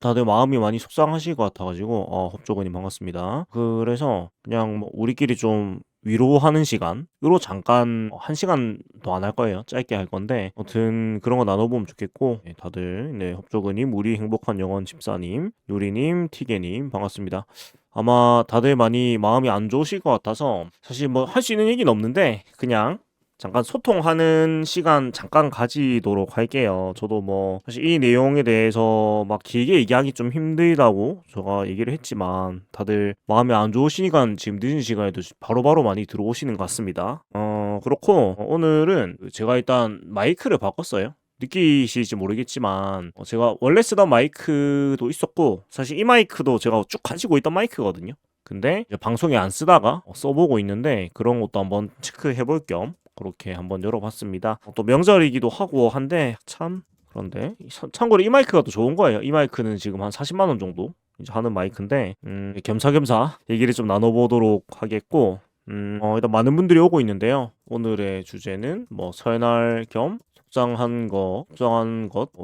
다들 마음이 많이 속상하실 것 같아가지고 헛조건님 반갑습니다. 그래서 그냥 뭐 우리끼리 좀 위로하는 시간으로 잠깐 1시간도 안 할 거예요. 짧게 할 건데 아무튼 그런 거 나눠보면 좋겠고 네, 다들 네, 헛조건님, 우리 행복한 영원 집사님, 요리님, 티게님 반갑습니다. 아마 다들 많이 마음이 안 좋으실 것 같아서 사실 뭐 할 수 있는 얘기는 없는데 그냥 잠깐 소통하는 시간 잠깐 가지도록 할게요. 저도 뭐 사실 이 내용에 대해서 막 길게 얘기하기 좀 힘들다고 제가 얘기를 했지만 다들 마음이 안 좋으시니까 지금 늦은 시간에도 바로바로 많이 들어오시는 것 같습니다. 그렇고 오늘은 제가 일단 마이크를 바꿨어요. 느끼실지 모르겠지만 제가 원래 쓰던 마이크도 있었고 사실 이 마이크도 제가 쭉 가지고 있던 마이크거든요. 근데 이제 방송에 안 쓰다가 써보고 있는데 그런 것도 한번 체크해 볼 겸 그렇게 한번 열어봤습니다. 또 명절이기도 하고 한데 참 그런데 참고로 이 마이크가 또 좋은 거예요. 이 마이크는 지금 한 40만 원 정도 이제 하는 마이크인데 겸사겸사 얘기를 좀 나눠보도록 하겠고 일단 많은 분들이 오고 있는데요. 오늘의 주제는 뭐 설날 겸 속상한 것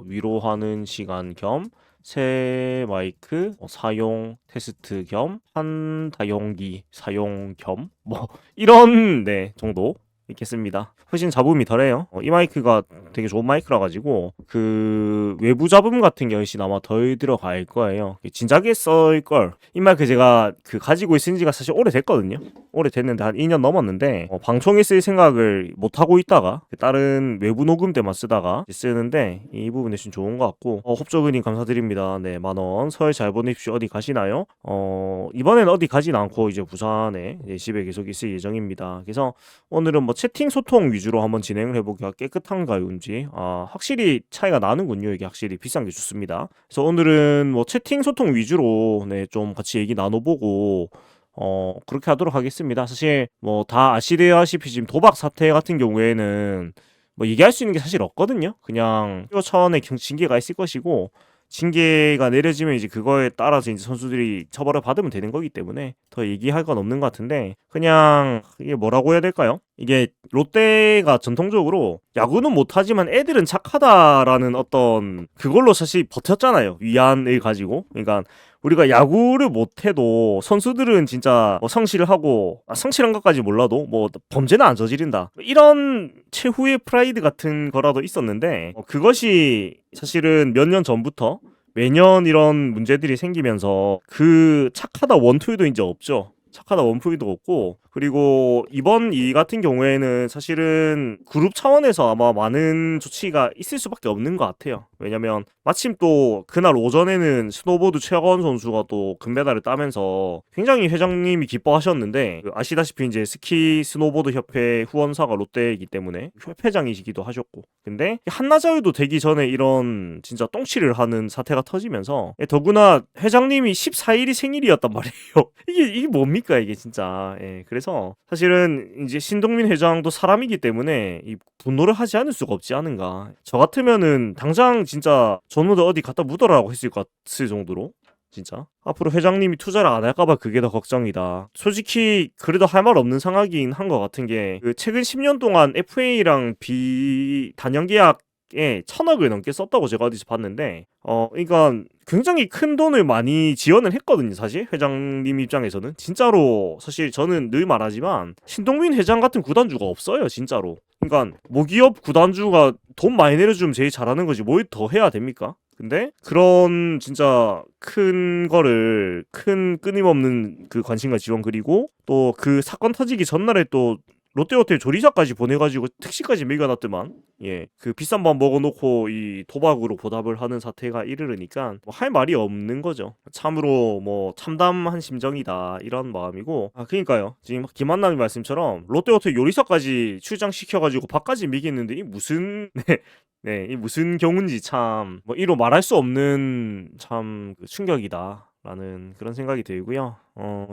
위로하는 시간 겸 새 마이크 사용 테스트 겸 한다용기 사용 겸 뭐 이런 네 정도 있겠습니다. 훨씬 잡음이 덜해요. 이 마이크가 되게 좋은 마이크라 가지고 그 외부 잡음 같은 게 훨씬 아마 덜 들어갈 거예요. 진작에 쓸 걸. 이 마이크 제가 그 가지고 있은 지가 사실 오래 됐거든요. 오래 됐는데 한 2년 넘었는데 방송에 쓸 생각을 못 하고 있다가 다른 외부 녹음 때만 쓰다가 쓰는데 이 부분이 훨씬 좋은 것 같고 홉저그님 감사드립니다. 네, 10,000원. 설 잘 보내십시오. 어디 가시나요? 이번엔 어디 가진 않고 이제 부산에 이제 집에 계속 있을 예정입니다. 그래서 오늘은 뭐 채팅 소통 위주로 한번 진행을 해보기가 깨끗한가요인지 확실히 차이가 나는군요. 이게 확실히 비싼 게 좋습니다. 그래서 오늘은 뭐 채팅 소통 위주로 네, 좀 같이 얘기 나눠보고 그렇게 하도록 하겠습니다. 사실 뭐 다 아시다시피 지금 도박 사태 같은 경우에는 뭐 얘기할 수 있는 게 사실 없거든요. 그냥 표 차원의 징계가 있을 것이고 징계가 내려지면 이제 그거에 따라서 이제 선수들이 처벌을 받으면 되는 거기 때문에 더 얘기할 건 없는 것 같은데 그냥 이게 뭐라고 해야 될까요? 이게 롯데가 전통적으로 야구는 못하지만 애들은 착하다라는 어떤 그걸로 사실 버텼잖아요. 위안을 가지고. 그러니까 우리가 야구를 못해도 선수들은 진짜 뭐 성실을 하고 성실한 것까지 몰라도 뭐 범죄는 안 저지른다 이런 최후의 프라이드 같은 거라도 있었는데 그것이 사실은 몇 년 전부터 매년 이런 문제들이 생기면서 그 착하다 원투도 이제 없죠. 착하다 원투도 없고 그리고 이번 이 같은 경우에는 사실은 그룹 차원에서 아마 많은 조치가 있을 수밖에 없는 것 같아요. 왜냐면 마침 또 그날 오전에는 스노보드 최건 선수가 또 금메달을 따면서 굉장히 회장님이 기뻐하셨는데 아시다시피 이제 스키 스노보드 협회 후원사가 롯데이기 때문에 협회장이시기도 하셨고 근데 한나자유도 되기 전에 이런 진짜 똥치를 하는 사태가 터지면서 더구나 회장님이 14일이 생일이었단 말이에요. 이게 뭡니까 이게 진짜. 그래서 사실은 이제 신동민 회장도 사람이기 때문에 이 분노를 하지 않을 수가 없지 않은가. 저 같으면은 당장 진짜 전우들 어디 갖다 묻어라고 했을 것 같을 정도로 진짜 앞으로 회장님이 투자를 안 할까봐 그게 더 걱정이다. 솔직히 그래도 할 말 없는 상황이긴 한 것 같은 게 그 최근 10년 동안 FA랑 단연 계약 에 1,000억을 넘게 썼다고 제가 어디서 봤는데 그러니까 굉장히 큰 돈을 많이 지원을 했거든요. 사실 회장님 입장에서는 진짜로 사실 저는 늘 말하지만 신동민 회장 같은 구단주가 없어요. 진짜로. 그러니까 모기업 구단주가 돈 많이 내려주면 제일 잘하는 거지 뭘 더 해야 됩니까? 근데 그런 진짜 큰 거를 큰 끊임없는 그 관심과 지원 그리고 또 그 사건 터지기 전날에 또 롯데호텔 조리사까지 보내가지고 택시까지 매겨놨더만 그 비싼 밥 먹어놓고 이 도박으로 보답을 하는 사태가 이르르니까 뭐 할 말이 없는 거죠. 참으로 뭐 참담한 심정이다 이런 마음이고 그러니까요. 지금 김한남이 말씀처럼 롯데호텔 요리사까지 출장시켜가지고 밥까지 먹이는데 이 무슨 네, 이 무슨 경우인지 참 뭐 이로 말할 수 없는 참 충격이다. 라는 그런 생각이 들고요.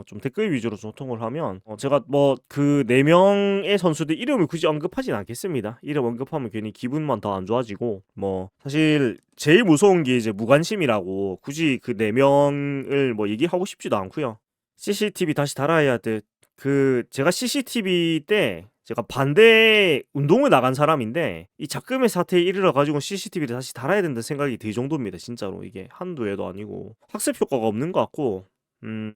좀 댓글 위주로 소통을 하면 제가 뭐 그 4명의 선수들 이름을 굳이 언급하진 않겠습니다. 이름 언급하면 괜히 기분만 더 안 좋아지고 뭐 사실 제일 무서운 게 이제 무관심이라고 굳이 그 4명을 뭐 얘기하고 싶지도 않고요. CCTV 다시 달아야 돼. 그 제가 CCTV 때 제가 반대 운동을 나간 사람인데 이 작금의 사태에 이르러 가지고 CCTV를 다시 달아야 된다는 생각이 들 정도입니다. 진짜로 이게 한두 해도 아니고 학습 효과가 없는 것 같고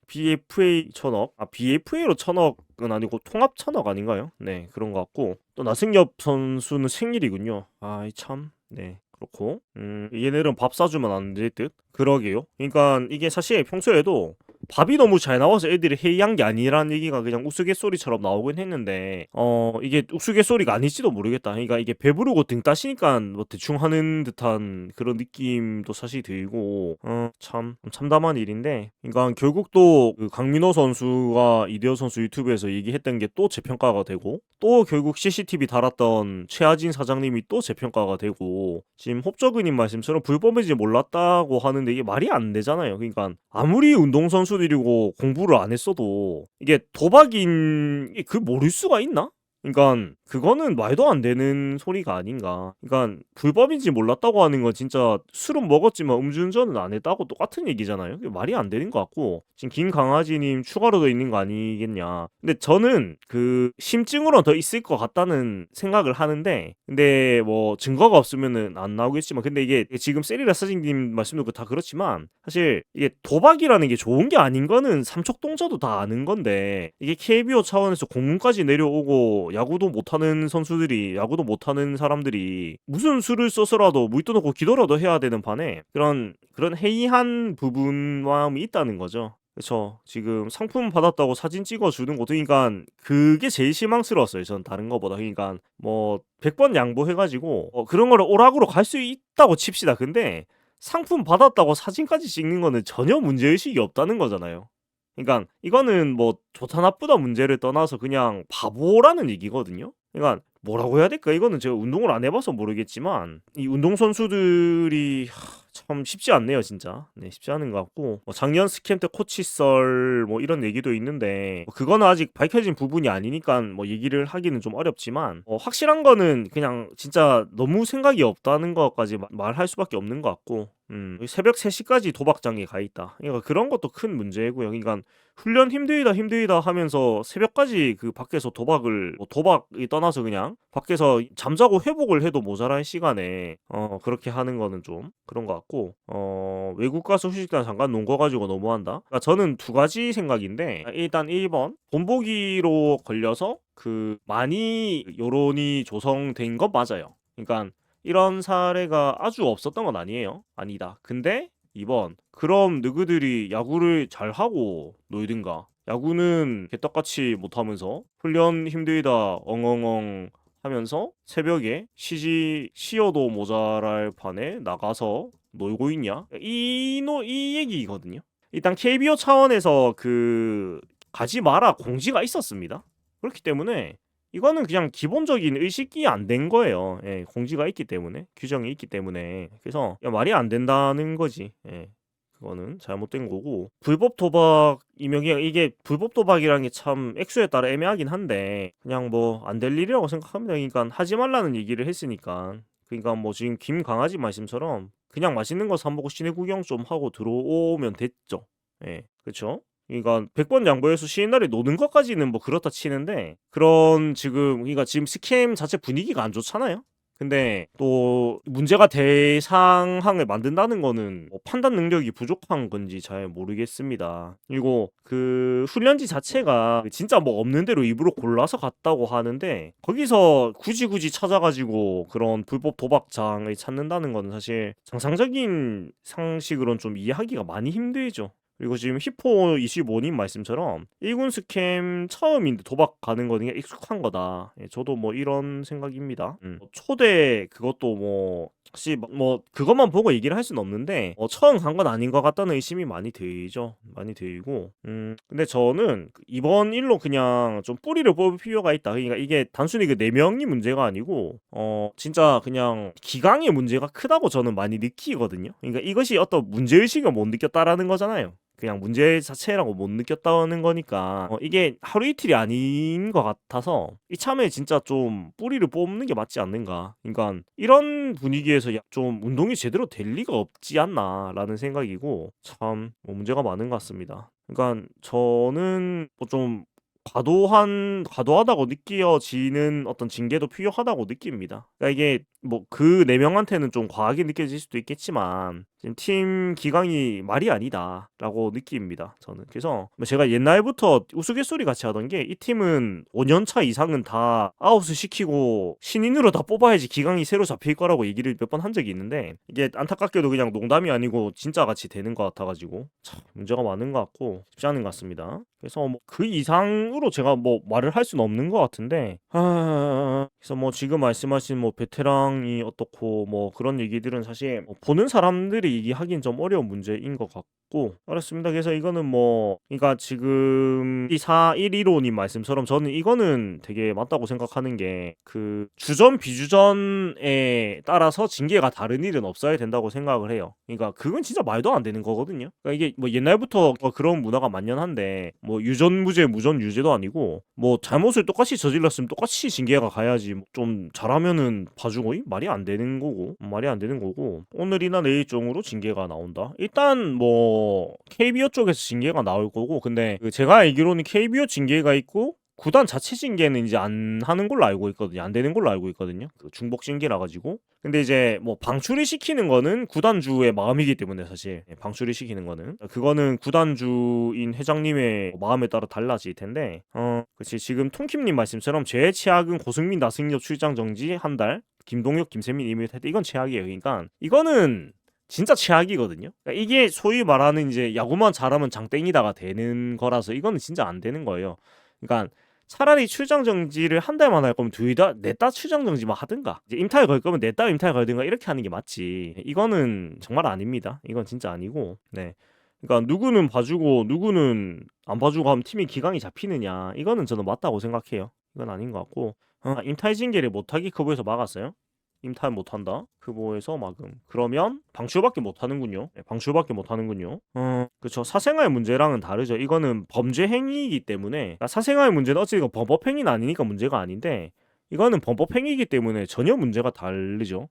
BFA 1000억 BFA로 1000억은 아니고 통합 1000억 아닌가요? 네 그런 것 같고 또 나승엽 선수는 생일이군요. 아이 참 네 그렇고 얘네들은 밥 사주면 안 될 듯? 그러게요. 그러니까 이게 사실 평소에도 밥이 너무 잘 나와서 애들이 해이한 게 아니라는 얘기가 그냥 우스갯소리처럼 나오긴 했는데 이게 우스갯소리가 아닐지도 모르겠다. 그러니까 이게 배부르고 등 따시니까 뭐 대충 하는 듯한 그런 느낌도 사실 들고 참 참담한 일인데 그러니까 결국 또 그 강민호 선수가 이대호 선수 유튜브에서 얘기했던 게 또 재평가가 되고 또 결국 CCTV 달았던 최하진 사장님이 또 재평가가 되고 지금 홉저그님 말씀처럼 불법인지 몰랐다고 하는데 이게 말이 안 되잖아요. 그러니까 아무리 운동선수들이고 공부를 안 했어도 이게 도박인 그 모를 수가 있나? 그러니까 그거는 말도 안 되는 소리가 아닌가. 그러니까 불법인지 몰랐다고 하는 건 진짜 술은 먹었지만 음주운전은 안 했다고 똑같은 얘기잖아요. 그게 말이 안 되는 것 같고 지금 김강아지님 추가로 더 있는 거 아니겠냐. 근데 저는 그 심증으로는 더 있을 것 같다는 생각을 하는데 근데 뭐 증거가 없으면은 안 나오겠지만 근데 이게 지금 세리라 사장님 말씀도 다 그렇지만 사실 이게 도박이라는 게 좋은 게 아닌 거는 삼척동자도 다 아는 건데 이게 KBO 차원에서 공문까지 내려오고 야구도 못하는 선수들이 야구도 못하는 사람들이 무슨 수를 써서라도 물 떠놓고 기도라도 해야 되는 판에 그런 해이한 부분마음이 있다는 거죠. 그쵸. 지금 상품 받았다고 사진 찍어주는 것도 그러니까 그게 제일 실망스러웠어요. 전 다른 거보다. 그러니까 뭐 100번 양보해가지고 그런 거를 오락으로 갈 수 있다고 칩시다. 근데 상품 받았다고 사진까지 찍는 거는 전혀 문제의식이 없다는 거잖아요. 그러니까 이거는 뭐 좋다 나쁘다 문제를 떠나서 그냥 바보라는 얘기거든요. 그러니까 뭐라고 해야 될까? 이거는 제가 운동을 안 해봐서 모르겠지만 이 운동 선수들이 참 쉽지 않네요, 진짜. 네, 쉽지 않은 것 같고 뭐 작년 스캠 때 코치 썰 뭐 이런 얘기도 있는데 뭐 그거는 아직 밝혀진 부분이 아니니까 뭐 얘기를 하기는 좀 어렵지만 확실한 거는 그냥 진짜 너무 생각이 없다는 것까지 말할 수밖에 없는 것 같고 새벽 3시까지 도박장에 가 있다. 그러니까 그런 것도 큰 문제고요. 그러니까 훈련 힘들다 하면서 새벽까지 그 밖에서 도박을 도박이 떠나서 그냥 밖에서 잠자고 회복을 해도 모자란 시간에 그렇게 하는 거는 좀 그런 것 같고 외국 가서 휴식단 잠깐 논 거 가지고 너무한다. 그러니까 저는 두 가지 생각인데 일단 1번 본보기로 걸려서 그 많이 여론이 조성된 건 맞아요. 그러니까 이런 사례가 아주 없었던 건 아니에요. 아니다. 근데 2번 그럼 너희들이 야구를 잘하고 놀든가. 야구는 개떡같이 못하면서 훈련 힘들다 엉엉엉 하면서 새벽에 쉬어도 모자랄 판에 나가서 놀고 있냐? 이 얘기거든요. 일단 KBO 차원에서 그 가지 마라 공지가 있었습니다. 그렇기 때문에 이거는 그냥 기본적인 의식이 안 된 거예요. 예, 공지가 있기 때문에 규정이 있기 때문에 그래서 말이 안 된다는 거지. 예. 그거는 잘못된 거고 불법 도박이면 이게 불법 도박이라는 게 참 액수에 따라 애매하긴 한데 그냥 뭐 안 될 일이라고 생각합니다. 그러니까 하지 말라는 얘기를 했으니까 그러니까 뭐 지금 김강아지 말씀처럼 그냥 맛있는 거 사 먹고 시내 구경 좀 하고 들어오면 됐죠. 예, 그렇죠. 그러니까 100번 양보해서 쉬는 날에 노는 것까지는 뭐 그렇다 치는데 그런 지금 그러니까 지금 스캠 자체 분위기가 안 좋잖아요. 근데 또 문제가 될 상황을 만든다는 거는 뭐 판단 능력이 부족한 건지 잘 모르겠습니다. 그리고 그 훈련지 자체가 진짜 뭐 없는 대로 일부러 골라서 갔다고 하는데 거기서 굳이 찾아가지고 그런 불법 도박장을 찾는다는 거는 사실 정상적인 상식으로는 좀 이해하기가 많이 힘들죠. 그리고 지금 히포25님 말씀처럼 1군 스캠 처음인데 도박 가는 거는 익숙한 거다. 예, 저도 뭐 이런 생각입니다. 초대 그것도 뭐 혹시 뭐 그것만 보고 얘기를 할 수는 없는데 처음 간 건 아닌 것 같다는 의심이 많이 들죠. 많이 들고 근데 저는 이번 일로 그냥 좀 뿌리를 뽑을 필요가 있다. 그러니까 이게 단순히 그 4명이 문제가 아니고 진짜 그냥 기강의 문제가 크다고 저는 많이 느끼거든요. 그러니까 이것이 어떤 문제의식을 못 느꼈다라는 거잖아요. 그냥 문제 자체라고 못 느꼈다는 거니까 이게 하루 이틀이 아닌 것 같아서 이참에 진짜 좀 뿌리를 뽑는 게 맞지 않는가. 그러니까 이런 분위기에서 좀 운동이 제대로 될 리가 없지 않나라는 생각이고 참 뭐 문제가 많은 것 같습니다. 그러니까 저는 뭐 좀 과도하다고 느껴지는 어떤 징계도 필요하다고 느낍니다. 그러니까 이게 뭐 그 4명한테는 좀 과하게 느껴질 수도 있겠지만 지금 팀 기강이 말이 아니다라고 느낍니다. 저는. 그래서 뭐 제가 옛날부터 우스갯소리 같이 하던 게 이 팀은 5년 차 이상은 다 아웃을 시키고 신인으로 다 뽑아야지 기강이 새로 잡힐 거라고 얘기를 몇 번 한 적이 있는데 이게 안타깝게도 그냥 농담이 아니고 진짜 같이 되는 것 같아가지고 참 문제가 많은 것 같고 쉽지 않은 것 같습니다. 그래서 뭐 그 이상으로 제가 뭐 말을 할 수는 없는 것 같은데 그래서 뭐 지금 말씀하신 뭐 베테랑이 어떻고 뭐 그런 얘기들은 사실 뭐 보는 사람들이 얘기하긴 좀 어려운 문제인 것 같고 그렇습니다. 그래서 이거는 뭐 그러니까 지금 이 4-1-1호님 말씀처럼 저는 이거는 되게 맞다고 생각하는 게 그 주전 비주전에 따라서 징계가 다른 일은 없어야 된다고 생각을 해요. 그러니까 그건 진짜 말도 안 되는 거거든요. 그러니까 이게 뭐 옛날부터 그런 문화가 만연한데 뭐 유전 무죄 무전 유죄도 아니고 뭐 잘못을 똑같이 저질렀으면 똑같이 징계가 가야지 뭐좀 잘하면은 봐주고 말이 안 되는 거고 오늘이나 내일종으로 징계가 나온다. 일단 뭐 KBO 쪽에서 징계가 나올 거고 근데 그 제가 알기로는 KBO 징계가 있고 구단 자체 징계는 이제 안 하는 걸로 알고 있거든요. 안 되는 걸로 알고 있거든요. 그 중복 징계라 가지고. 근데 이제 뭐 방출을 시키는 거는 구단주의 마음이기 때문에 사실 방출을 시키는 거는 그거는 구단주인 회장님의 마음에 따라 달라질 텐데 그치 지금 통킴님 말씀처럼 제일 최악은 고승민 나승엽 출장 정지 한 달 김동혁 김세민 이메일 할때 이건 최악이에요. 그러니까 이거는 진짜 최악이거든요. 그러니까 이게 소위 말하는 이제 야구만 잘하면 장땡이다가 되는 거라서 이거는 진짜 안 되는 거예요. 그러니까 차라리 출장 정지를 한 달만 할 거면 둘 다 냈다 출장 정지만 하든가 이제 임타를 걸 거면 냈다 임타를 걸든가 이렇게 하는 게 맞지. 이거는 정말 아닙니다. 이건 진짜 아니고 네. 그러니까 누구는 봐주고 누구는 안 봐주고 하면 팀이 기강이 잡히느냐 이거는 저는 맞다고 생각해요. 이건 아닌 것 같고 임타의 징계를 못하기 커브에서 막았어요. 임타는 못한다. 크보에서 막음. 그러면 방출밖에 못하는군요. 네, 방출밖에 못하는군요. 그렇죠. 사생활 문제랑은 다르죠. 이거는 범죄 행위이기 때문에 그러니까 사생활 문제는 어찌됐건 범법 행위는 아니니까 문제가 아닌데 이거는 범법 행위이기 때문에 전혀 문제가 다르죠.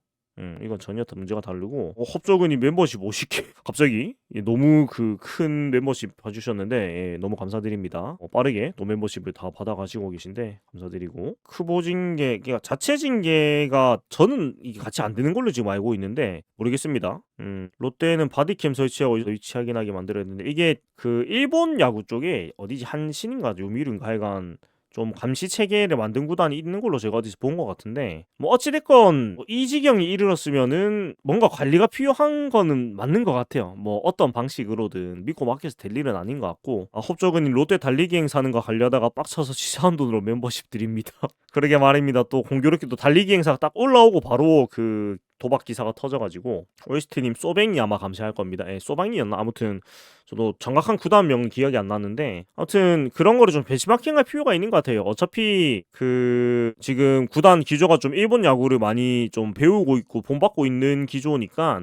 이건 전혀 문제가 다르고 홉조근이 멤버십 50개 갑자기 너무 그 큰 멤버십 봐주셨는데 예, 너무 감사드립니다. 빠르게 또 멤버십을 다 받아가시고 계신데 감사드리고 크보 징계 그러니까 자체 징계가 저는 이게 같이 안 되는 걸로 지금 알고 있는데 모르겠습니다. 롯데는 바디캠 설치하고 위치 확인하게 만들었는데 이게 그 일본 야구 쪽에 어디지 한신인가 요미르인가 하여간 좀 감시 체계를 만든 구단이 있는 걸로 제가 어디서 본 것 같은데 뭐 어찌됐건 이 지경에 이르렀으면은 뭔가 관리가 필요한 거는 맞는 것 같아요. 뭐 어떤 방식으로든 믿고 맡겨서 될 일은 아닌 것 같고 홉조근님 롯데 달리기 행사하는 거 가려다가 빡쳐서 치사한 돈으로 멤버십 드립니다. 그러게 말입니다. 또 공교롭게도 달리기 행사가 딱 올라오고 바로 그 도박 기사가 터져가지고 오이스트님 소뱅이 아마 감시할 겁니다. 예, 소뱅이였나 아무튼 저도 정확한 구단명은 기억이 안 나는데 아무튼 그런 거를 좀 벤치마킹할 필요가 있는 것 같아요. 어차피 그 지금 구단 기조가 좀 일본 야구를 많이 좀 배우고 있고 본받고 있는 기조니까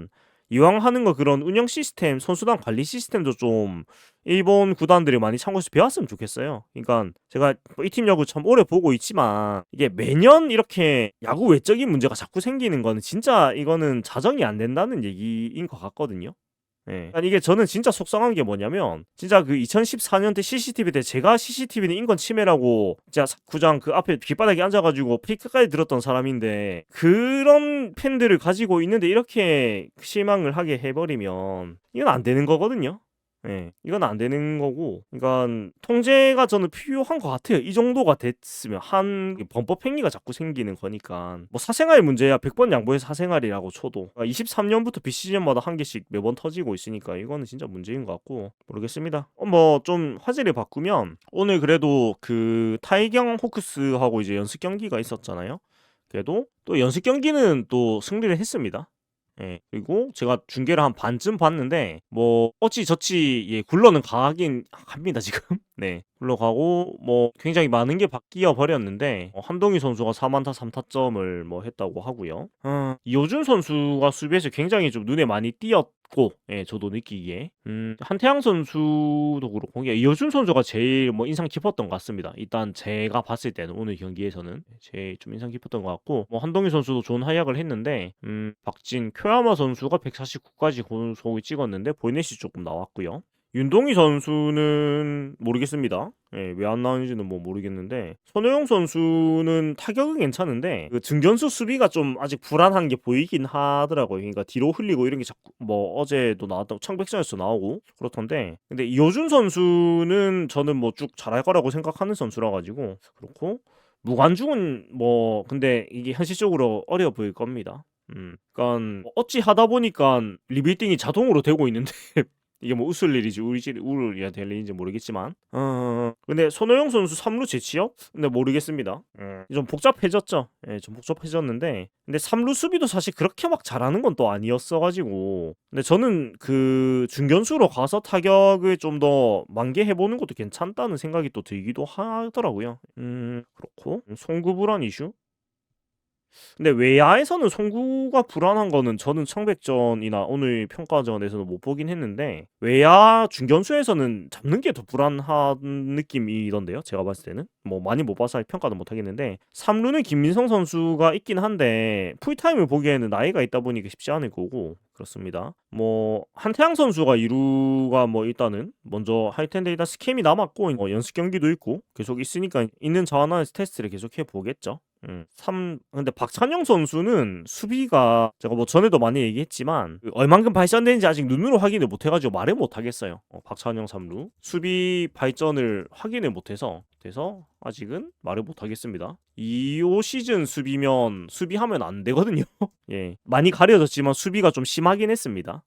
이왕 하는 거 그런 운영 시스템, 선수단 관리 시스템도 좀 일본 구단들이 많이 참고해서 배웠으면 좋겠어요. 그러니까 제가 이 팀 야구 참 오래 보고 있지만 이게 매년 이렇게 야구 외적인 문제가 자꾸 생기는 거는 진짜 이거는 자정이 안 된다는 얘기인 것 같거든요. 예. 그러니까 이게 저는 진짜 속상한 게 뭐냐면 진짜 그 2014년 때 CCTV 때 제가 CCTV는 인권 침해라고 진짜 구장 그 앞에 뒷바닥에 앉아가지고 페이크까지 들었던 사람인데 그런 팬들을 가지고 있는데 이렇게 실망을 하게 해버리면 이건 안 되는 거거든요. 예, 이건 안 되는 거고, 그러니까 통제가 저는 필요한 것 같아요. 이 정도가 됐으면 한 범법 행위가 자꾸 생기는 거니까 뭐 사생활 문제야 100번 양보해서 사생활이라고 쳐도 23년부터 비시즌마다 한 개씩 매번 터지고 있으니까 이거는 진짜 문제인 것 같고 모르겠습니다. 뭐 좀 화제를 바꾸면 오늘 그래도 그 타이경 호크스하고 이제 연습 경기가 있었잖아요. 그래도 또 연습 경기는 또 승리를 했습니다. 예. 그리고 제가 중계를 한 반쯤 봤는데 뭐 어찌저찌 예 굴러는 가긴 합니다 지금. 네. 굴러가고 뭐 굉장히 많은 게 바뀌어 버렸는데 한동희 선수가 4안타 3타점을 뭐 했다고 하고요. 이호준 선수가 수비에서 굉장히 좀 눈에 많이 띄었고 예 저도 느끼기에 한태양 선수도 그렇고 이호준 선수가 제일 뭐 인상 깊었던 것 같습니다. 일단 제가 봤을 때는 오늘 경기에서는 제일 좀 인상 깊었던 것 같고 뭐 한동희 선수도 좋은 활약을 했는데 박진 쿄야마 선수가 149까지 고속을 찍었는데 볼넷이 조금 나왔고요. 윤동희 선수는 모르겠습니다. 예, 왜 안 나오는지는 뭐 모르겠는데 손호영 선수는 타격은 괜찮은데 그 중견수 수비가 좀 아직 불안한 게 보이긴 하더라고요. 그러니까 뒤로 흘리고 이런 게 자꾸 뭐 어제도 나왔다고 청백전에서 나오고 그렇던데 근데 이호준 선수는 저는 뭐 쭉 잘할 거라고 생각하는 선수라 가지고 그렇고 무관중은 뭐 근데 이게 현실적으로 어려워 보일 겁니다. 그러니까 어찌 하다 보니까 리빌딩이 자동으로 되고 있는데 이게 뭐 웃을 일이지 울을 일이 될 일인지 모르겠지만 근데 손호영 선수 3루 재취업? 근데 모르겠습니다. 좀 복잡해졌죠. 예, 좀 복잡해졌는데 근데 3루 수비도 사실 그렇게 막 잘하는 건 또 아니었어가지고 근데 저는 그 중견수로 가서 타격을 좀 더 만개해보는 것도 괜찮다는 생각이 또 들기도 하더라고요. 그렇고 송구 불안 이슈? 근데 외야에서는 송구가 불안한 거는 저는 청백전이나 오늘 평가전에서는 못 보긴 했는데 외야 중견수에서는 잡는 게 더 불안한 느낌이던데요. 제가 봤을 때는 뭐 많이 못 봐서 평가도 못 하겠는데 3루는 김민성 선수가 있긴 한데 풀타임을 보기에는 나이가 있다 보니까 쉽지 않을 거고 그렇습니다. 뭐 한태양 선수가 2루가 뭐 일단은 먼저 할 텐데 일단 스캠이 남았고 연습 경기도 있고 계속 있으니까 있는 자원안에서 테스트를 계속 해보겠죠. 3 근데 박찬영 선수는 수비가 제가 뭐 전에도 많이 얘기했지만 그 얼만큼 발전되는지 아직 눈으로 확인을 못 해가지고 말을 못 하겠어요. 박찬영 3루 수비 발전을 확인을 못해서 아직은 말을 못 하겠습니다. 2호 시즌 수비면 수비하면 안 되거든요. 예, 많이 가려졌지만 수비가 좀 심하긴 했습니다.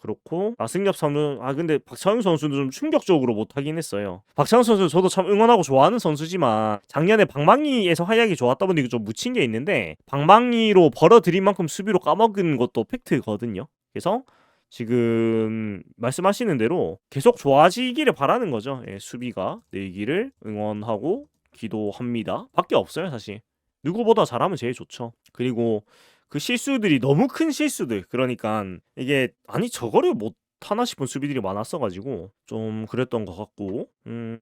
그렇고 나승엽 선수 근데 박찬영 선수도 좀 충격적으로 못 하긴 했어요. 박찬영 선수 저도 참 응원하고 좋아하는 선수지만 작년에 방망이에서 활약이 좋았다 보니까 좀 묻힌 게 있는데 방망이로 벌어들인 만큼 수비로 까먹은 것도 팩트거든요. 그래서 지금 말씀하시는 대로 계속 좋아지기를 바라는 거죠. 예, 수비가 늘기를 응원하고 기도합니다. 밖에 없어요, 사실. 누구보다 잘하면 제일 좋죠. 그리고 그 실수들이 너무 큰 실수들. 그러니까 이게 아니 저거를 못 하나 싶은 수비들이 많았어가지고 좀 그랬던 것 같고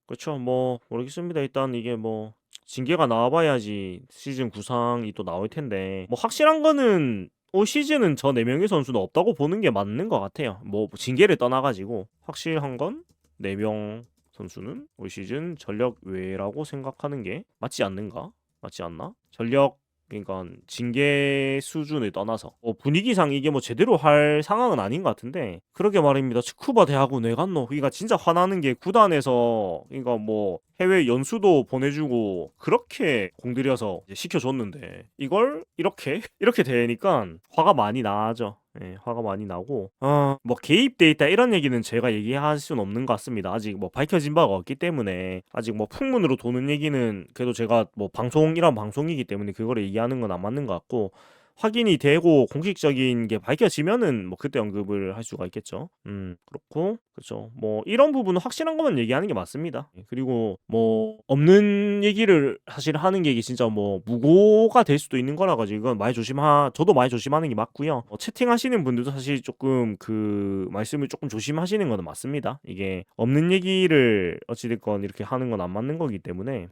그렇죠. 뭐 모르겠습니다. 일단 이게 뭐 징계가 나와봐야지 시즌 구상이 또 나올 텐데 뭐 확실한 거는 올 시즌은 저 4명의 선수는 없다고 보는 게 맞는 것 같아요. 뭐 징계를 떠나가지고 확실한 건 4명 선수는 올 시즌 전력 외라고 생각하는 게 맞지 않는가? 맞지 않나? 전력 그러니까 징계 수준을 떠나서 분위기상 이게 뭐 제대로 할 상황은 아닌 것 같은데 그러게 말입니다. 츠쿠바 대학원 왜 갔노? 그러니까 진짜 화나는 게 구단에서 그러니까 뭐 해외 연수도 보내주고 그렇게 공들여서 시켜줬는데 이걸 이렇게 되니까 화가 많이 나죠. 예, 화가 많이 나고 뭐 개입돼 있다 이런 얘기는 제가 얘기할 수는 없는 것 같습니다. 아직 뭐 밝혀진 바가 없기 때문에 아직 뭐 풍문으로 도는 얘기는 그래도 제가 뭐 방송이란 방송이기 때문에 그거를 얘기하는 건 안 맞는 것 같고 확인이 되고 공식적인 게 밝혀지면은 뭐 그때 언급을 할 수가 있겠죠. 그렇고 그렇죠. 뭐 이런 부분은 확실한 것만 얘기하는 게 맞습니다. 그리고 뭐 없는 얘기를 사실 하는 게 이게 진짜 뭐 무고가 될 수도 있는 거라 가지고 이건 저도 많이 조심하는 게 맞고요. 채팅하시는 분들도 사실 조금 그 말씀을 조금 조심하시는 건 맞습니다. 이게 없는 얘기를 어찌됐건 이렇게 하는 건 안 맞는 거기 때문에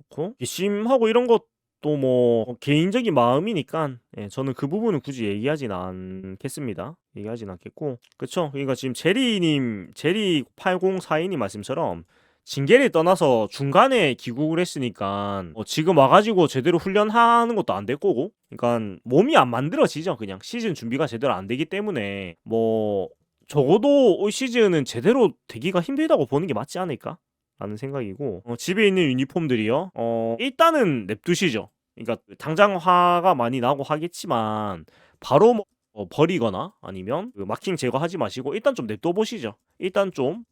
그렇고 괘씸하고 이런 것 또 뭐 개인적인 마음이니까 저는 그 부분은 굳이 얘기하진 않겠습니다. 얘기하진 않겠고 그쵸. 그러니까 지금 제리8042님 말씀처럼 징계를 떠나서 중간에 귀국을 했으니까 지금 와가지고 제대로 훈련하는 것도 안 될 거고 그러니까 몸이 안 만들어지죠. 그냥 시즌 준비가 제대로 안 되기 때문에 뭐 적어도 올 시즌은 제대로 되기가 힘들다고 보는 게 맞지 않을까? 라는 생각이고 집에 있는 유니폼들이요. 일단은 냅두시죠. 그러니까 당장 화가 많이 나고 하겠지만 바로 뭐 버리거나 아니면 그 마킹 제거하지 마시고 일단 좀 냅둬 보시죠. 일단 좀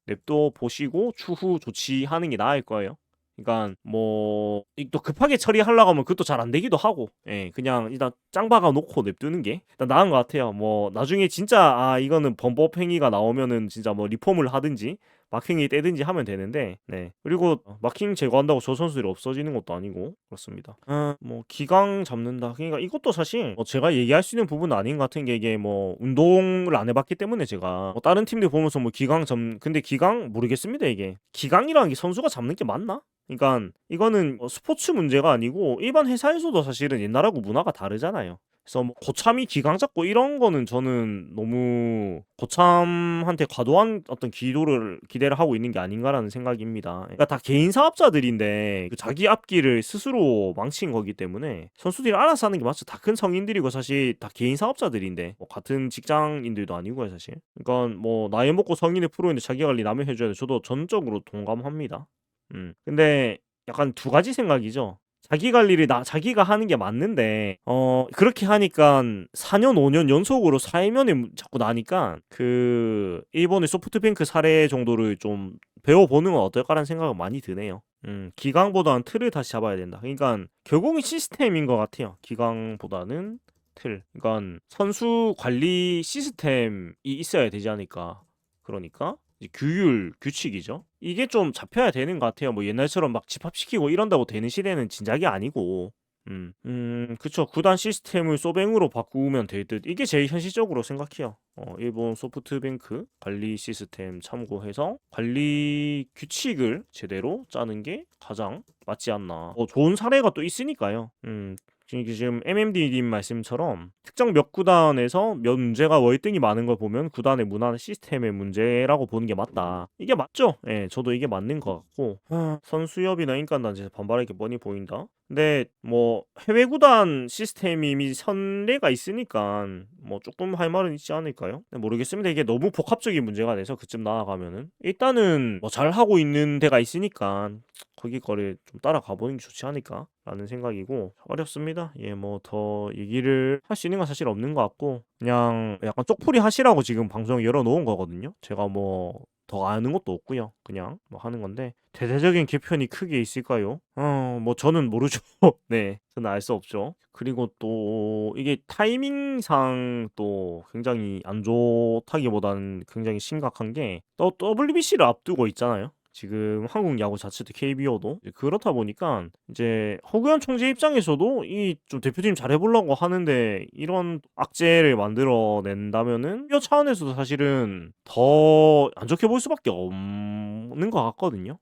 냅둬 보시고 추후 조치하는 게 나을 거예요. 그러니까 뭐 또 급하게 처리하려고 하면 그것도 잘 안 되기도 하고 그냥 일단 짱 박아 놓고 냅두는 게 일단 나은 것 같아요. 뭐 나중에 진짜 이거는 범법 행위가 나오면은 진짜 뭐 리폼을 하든지 마킹이 떼든지 하면 되는데 그리고 마킹 제거한다고 저 선수들이 없어지는 것도 아니고 그렇습니다. 뭐 기강 잡는다. 그러니까 이것도 사실 제가 얘기할 수 있는 부분은 아닌 것 같은 게 이게 뭐 운동을 안 해봤기 때문에 제가 다른 팀들 보면서 뭐 근데 기강 모르겠습니다. 이게 기강이라는 게 선수가 잡는 게 맞나? 그러니까 이거는 스포츠 문제가 아니고 일반 회사에서도 사실은 옛날하고 문화가 다르잖아요. 그래서 뭐 고참이 기강 잡고 이런 거는 저는 너무 고참한테 과도한 어떤 기대를 하고 있는 게 아닌가라는 생각입니다. 그러니까 다 개인 사업자들인데 그 자기 앞길을 스스로 망친 거기 때문에 선수들이 알아서 하는 게 맞죠. 다 큰 성인들이고 사실 다 개인 사업자들인데 뭐 같은 직장인들도 아니고요 사실. 그러니까 뭐 나이 먹고 성인의 프로인데 자기 관리 남이 해줘야 돼. 저도 전적으로 동감합니다. 근데 약간 두 가지 생각이죠. 자기 관리를 자기가 하는 게 맞는데 그렇게 하니까 4년 5년 연속으로 사회면에 자꾸 나니까 그 일본의 소프트뱅크 사례 정도를 좀 배워보는 건 어떨까라는 생각은 많이 드네요. 기강보다는 틀을 다시 잡아야 된다. 그러니까 결국은 시스템인 것 같아요. 기강보다는 틀. 그러니까 선수 관리 시스템이 있어야 되지 않을까. 그러니까 이제 규율, 규칙이죠. 이게 좀 잡혀야 되는 것 같아요. 뭐 옛날처럼 막 집합시키고 이런다고 되는 시대는 진작이 아니고. 그쵸. 구단 시스템을 소뱅으로 바꾸면 될 듯. 이게 제일 현실적으로 생각해요. 일본 소프트뱅크 관리 시스템 참고해서 관리 규칙을 제대로 짜는 게 가장 맞지 않나. 좋은 사례가 또 있으니까요. 지금 MMD님 말씀처럼 특정 몇 구단에서 몇 문제가 월등히 많은 걸 보면 구단의 문화 시스템의 문제라고 보는 게 맞다. 이게 맞죠? 예, 저도 이게 맞는 것 같고 선수협이나 인권단체에서 반발할 게 뻔히 보인다. 근데 뭐 해외 구단 시스템이 이미 선례가 있으니까 뭐 조금 할 말은 있지 않을까요? 모르겠습니다. 이게 너무 복합적인 문제가 돼서 그쯤 나아가면은 일단은 뭐 잘하고 있는 데가 있으니까 거기 거를 좀 따라가 보는 게 좋지 않을까라는 생각이고 어렵습니다. 예, 뭐 더 얘기를 할 수 있는 건 사실 없는 것 같고 그냥 약간 쪽풀이 하시라고 지금 방송 열어놓은 거거든요. 제가 뭐 더 아는 것도 없고요. 그냥 뭐 하는 건데 대대적인 개편이 크게 있을까요? 뭐 저는 모르죠. 네, 저는 알 수 없죠. 그리고 또 이게 타이밍상 또 굉장히 안 좋다기보다는 굉장히 심각한 게 또 WBC를 앞두고 있잖아요. 지금 한국 야구 자체도 KBO도 그렇다 보니까 이제 허구현 총재 입장에서도 이 좀 대표팀 잘해보려고 하는데 이런 악재를 만들어낸다면은 이 차원에서도 사실은 더 안 좋게 볼 수밖에 없는 것 같거든요.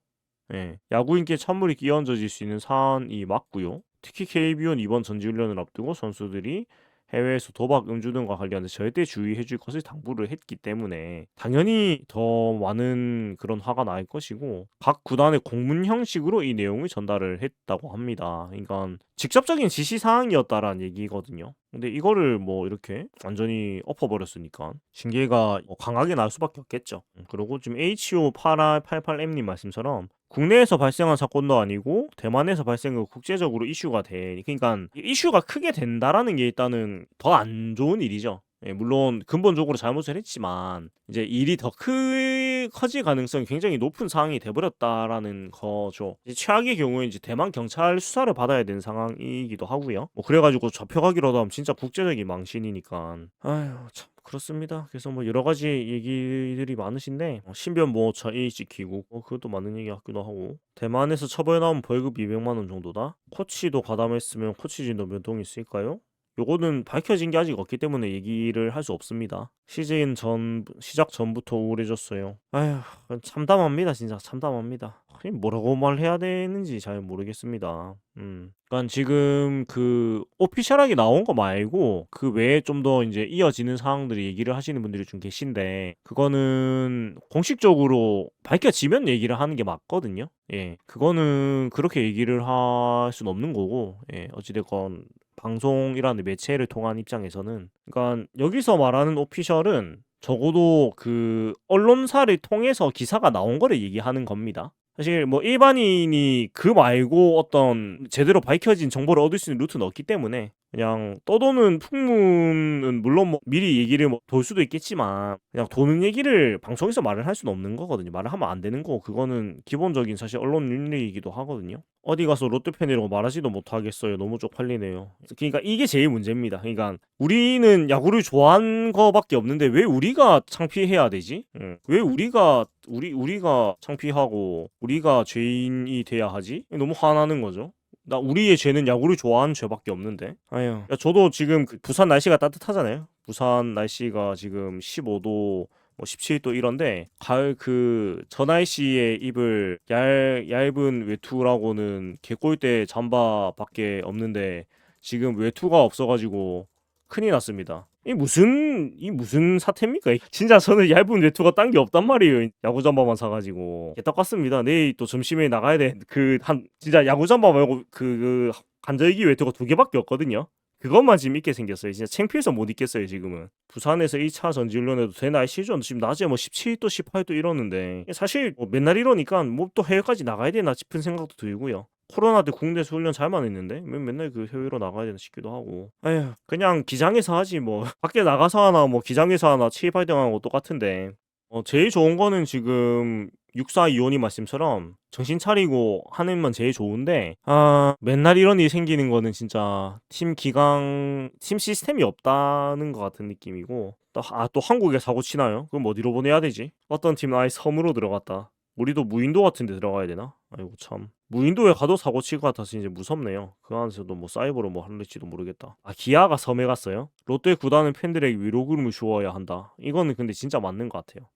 예, 야구인기에 찬물이 끼얹어질 수 있는 사안이 맞고요. 특히 KBO는 이번 전지훈련을 앞두고 선수들이 해외에서 도박, 음주 등과 관련해서 절대 주의해 줄 것을 당부를 했기 때문에 당연히 더 많은 그런 화가 날 것이고 각 구단의 공문 형식으로 이 내용을 전달을 했다고 합니다. 그러니까 직접적인 지시 사항이었다라는 얘기거든요. 근데 이거를 뭐 이렇게 완전히 엎어버렸으니까 징계가 강하게 날 수밖에 없겠죠. 그리고 지금 HO8888M님 말씀처럼 국내에서 발생한 사건도 아니고 대만에서 발생한 국제적으로 이슈가 돼. 그러니까 이슈가 크게 된다라는 게 일단은 더 안 좋은 일이죠. 예, 물론 근본적으로 잘못을 했지만 이제 일이 더 커질 가능성이 굉장히 높은 상황이 돼버렸다라는 거죠. 이제 최악의 경우에 이제 대만 경찰 수사를 받아야 되는 상황이기도 하고요. 뭐 그래가지고 잡혀가기라도 하면 진짜 국제적인 망신이니까. 아휴 참. 그렇습니다. 그래서 뭐 여러 가지 얘기들이 많으신데 신변 보호처 A 지키고 그것도 맞는 얘기 같기도 하고 대만에서 처벌 나오면 벌금 200만 원 정도다. 코치도 가담했으면 코치진도 몇 동 있을까요? 요거는 밝혀진 게 아직 없기 때문에 얘기를 할 수 없습니다. 시작 전부터 우울해졌어요. 아휴, 참담합니다. 진짜 참담합니다. 뭐라고 말해야 되는지 잘 모르겠습니다. 그러니까 지금 그 오피셜하게 나온 거 말고 그 외에 좀 더 이제 이어지는 상황들이 얘기를 하시는 분들이 좀 계신데 그거는 공식적으로 밝혀지면 얘기를 하는 게 맞거든요. 예, 그거는 그렇게 얘기를 할 수는 없는 거고, 예, 어찌됐건 방송이라는 매체를 통한 입장에서는 그러니까 여기서 말하는 오피셜은 적어도 그 언론사를 통해서 기사가 나온 거를 얘기하는 겁니다. 사실 뭐 일반인이 그 말고 어떤 제대로 밝혀진 정보를 얻을 수 있는 루트는 없기 때문에 그냥 떠도는 풍문은 물론 뭐 미리 얘기를 뭐 돌 수도 있겠지만 그냥 도는 얘기를 방송에서 말을 할 수는 없는 거거든요. 말을 하면 안 되는 거고 그거는 기본적인 사실 언론 윤리이기도 하거든요. 어디 가서 롯데 팬이라고 말하지도 못하겠어요. 너무 쪽팔리네요. 그러니까 이게 제일 문제입니다. 그러니까 우리는 야구를 좋아한 거밖에 없는데 왜 우리가 창피해야 되지? 왜 우리가 창피하고 우리가 죄인이 돼야 하지? 너무 화나는 거죠. 나 우리의 죄는 야구를 좋아하는 죄밖에 없는데. 아유. 야, 저도 지금 부산 날씨가 따뜻하잖아요. 부산 날씨가 지금 15도, 뭐 17도 이런데 가을 저 날씨에 입을 얇은 외투라고는 개꼴대 잠바밖에 없는데 지금 외투가 없어가지고 큰일 났습니다. 이 무슨 사태입니까? 진짜 저는 얇은 외투가 딴 게 없단 말이에요. 야구 잠바만 사가지고 개떡같습니다. 내일 또 점심에 나가야 돼. 진짜 야구 잠바 말고 간절기 외투가 2개밖에 없거든요. 그것만 지금 입게 생겼어요. 진짜 창피해서 못 입겠어요 지금은. 부산에서 2차 전지훈련해도 돼 날씨죠. 지금 낮에 뭐 17도 18도 이러는데 사실 뭐 맨날 이러니까 뭐 또 해외까지 나가야 되나 싶은 생각도 들고요. 코로나 때 국내에서 훈련 잘만 했는데 맨날 그 해외로 나가야 되나 싶기도 하고. 에휴, 그냥 기장에서 하지 뭐. 밖에 나가서 하나 뭐 기장에서 하나 체입활동하고 똑같은데. 제일 좋은 거는 지금 6425님 말씀처럼 정신 차리고 하는 건 제일 좋은데, 맨날 이런 일이 생기는 거는 진짜 팀 시스템이 없다는 것 같은 느낌이고, 또 한국에 사고 치나요? 그럼 어디로 보내야 되지? 어떤 팀은 아예 섬으로 들어갔다. 우리도 무인도 같은 데 들어가야 되나? 아이고 참. 무인도에 가도 사고 칠 것 같아서 이제 무섭네요. 그 안에서도 뭐 사이버로 뭐 할지도 모르겠다. 기아가 섬에 갔어요? 롯데 구단은 팬들에게 위로금을 주어야 한다. 이거는 근데 진짜 맞는 것 같아요.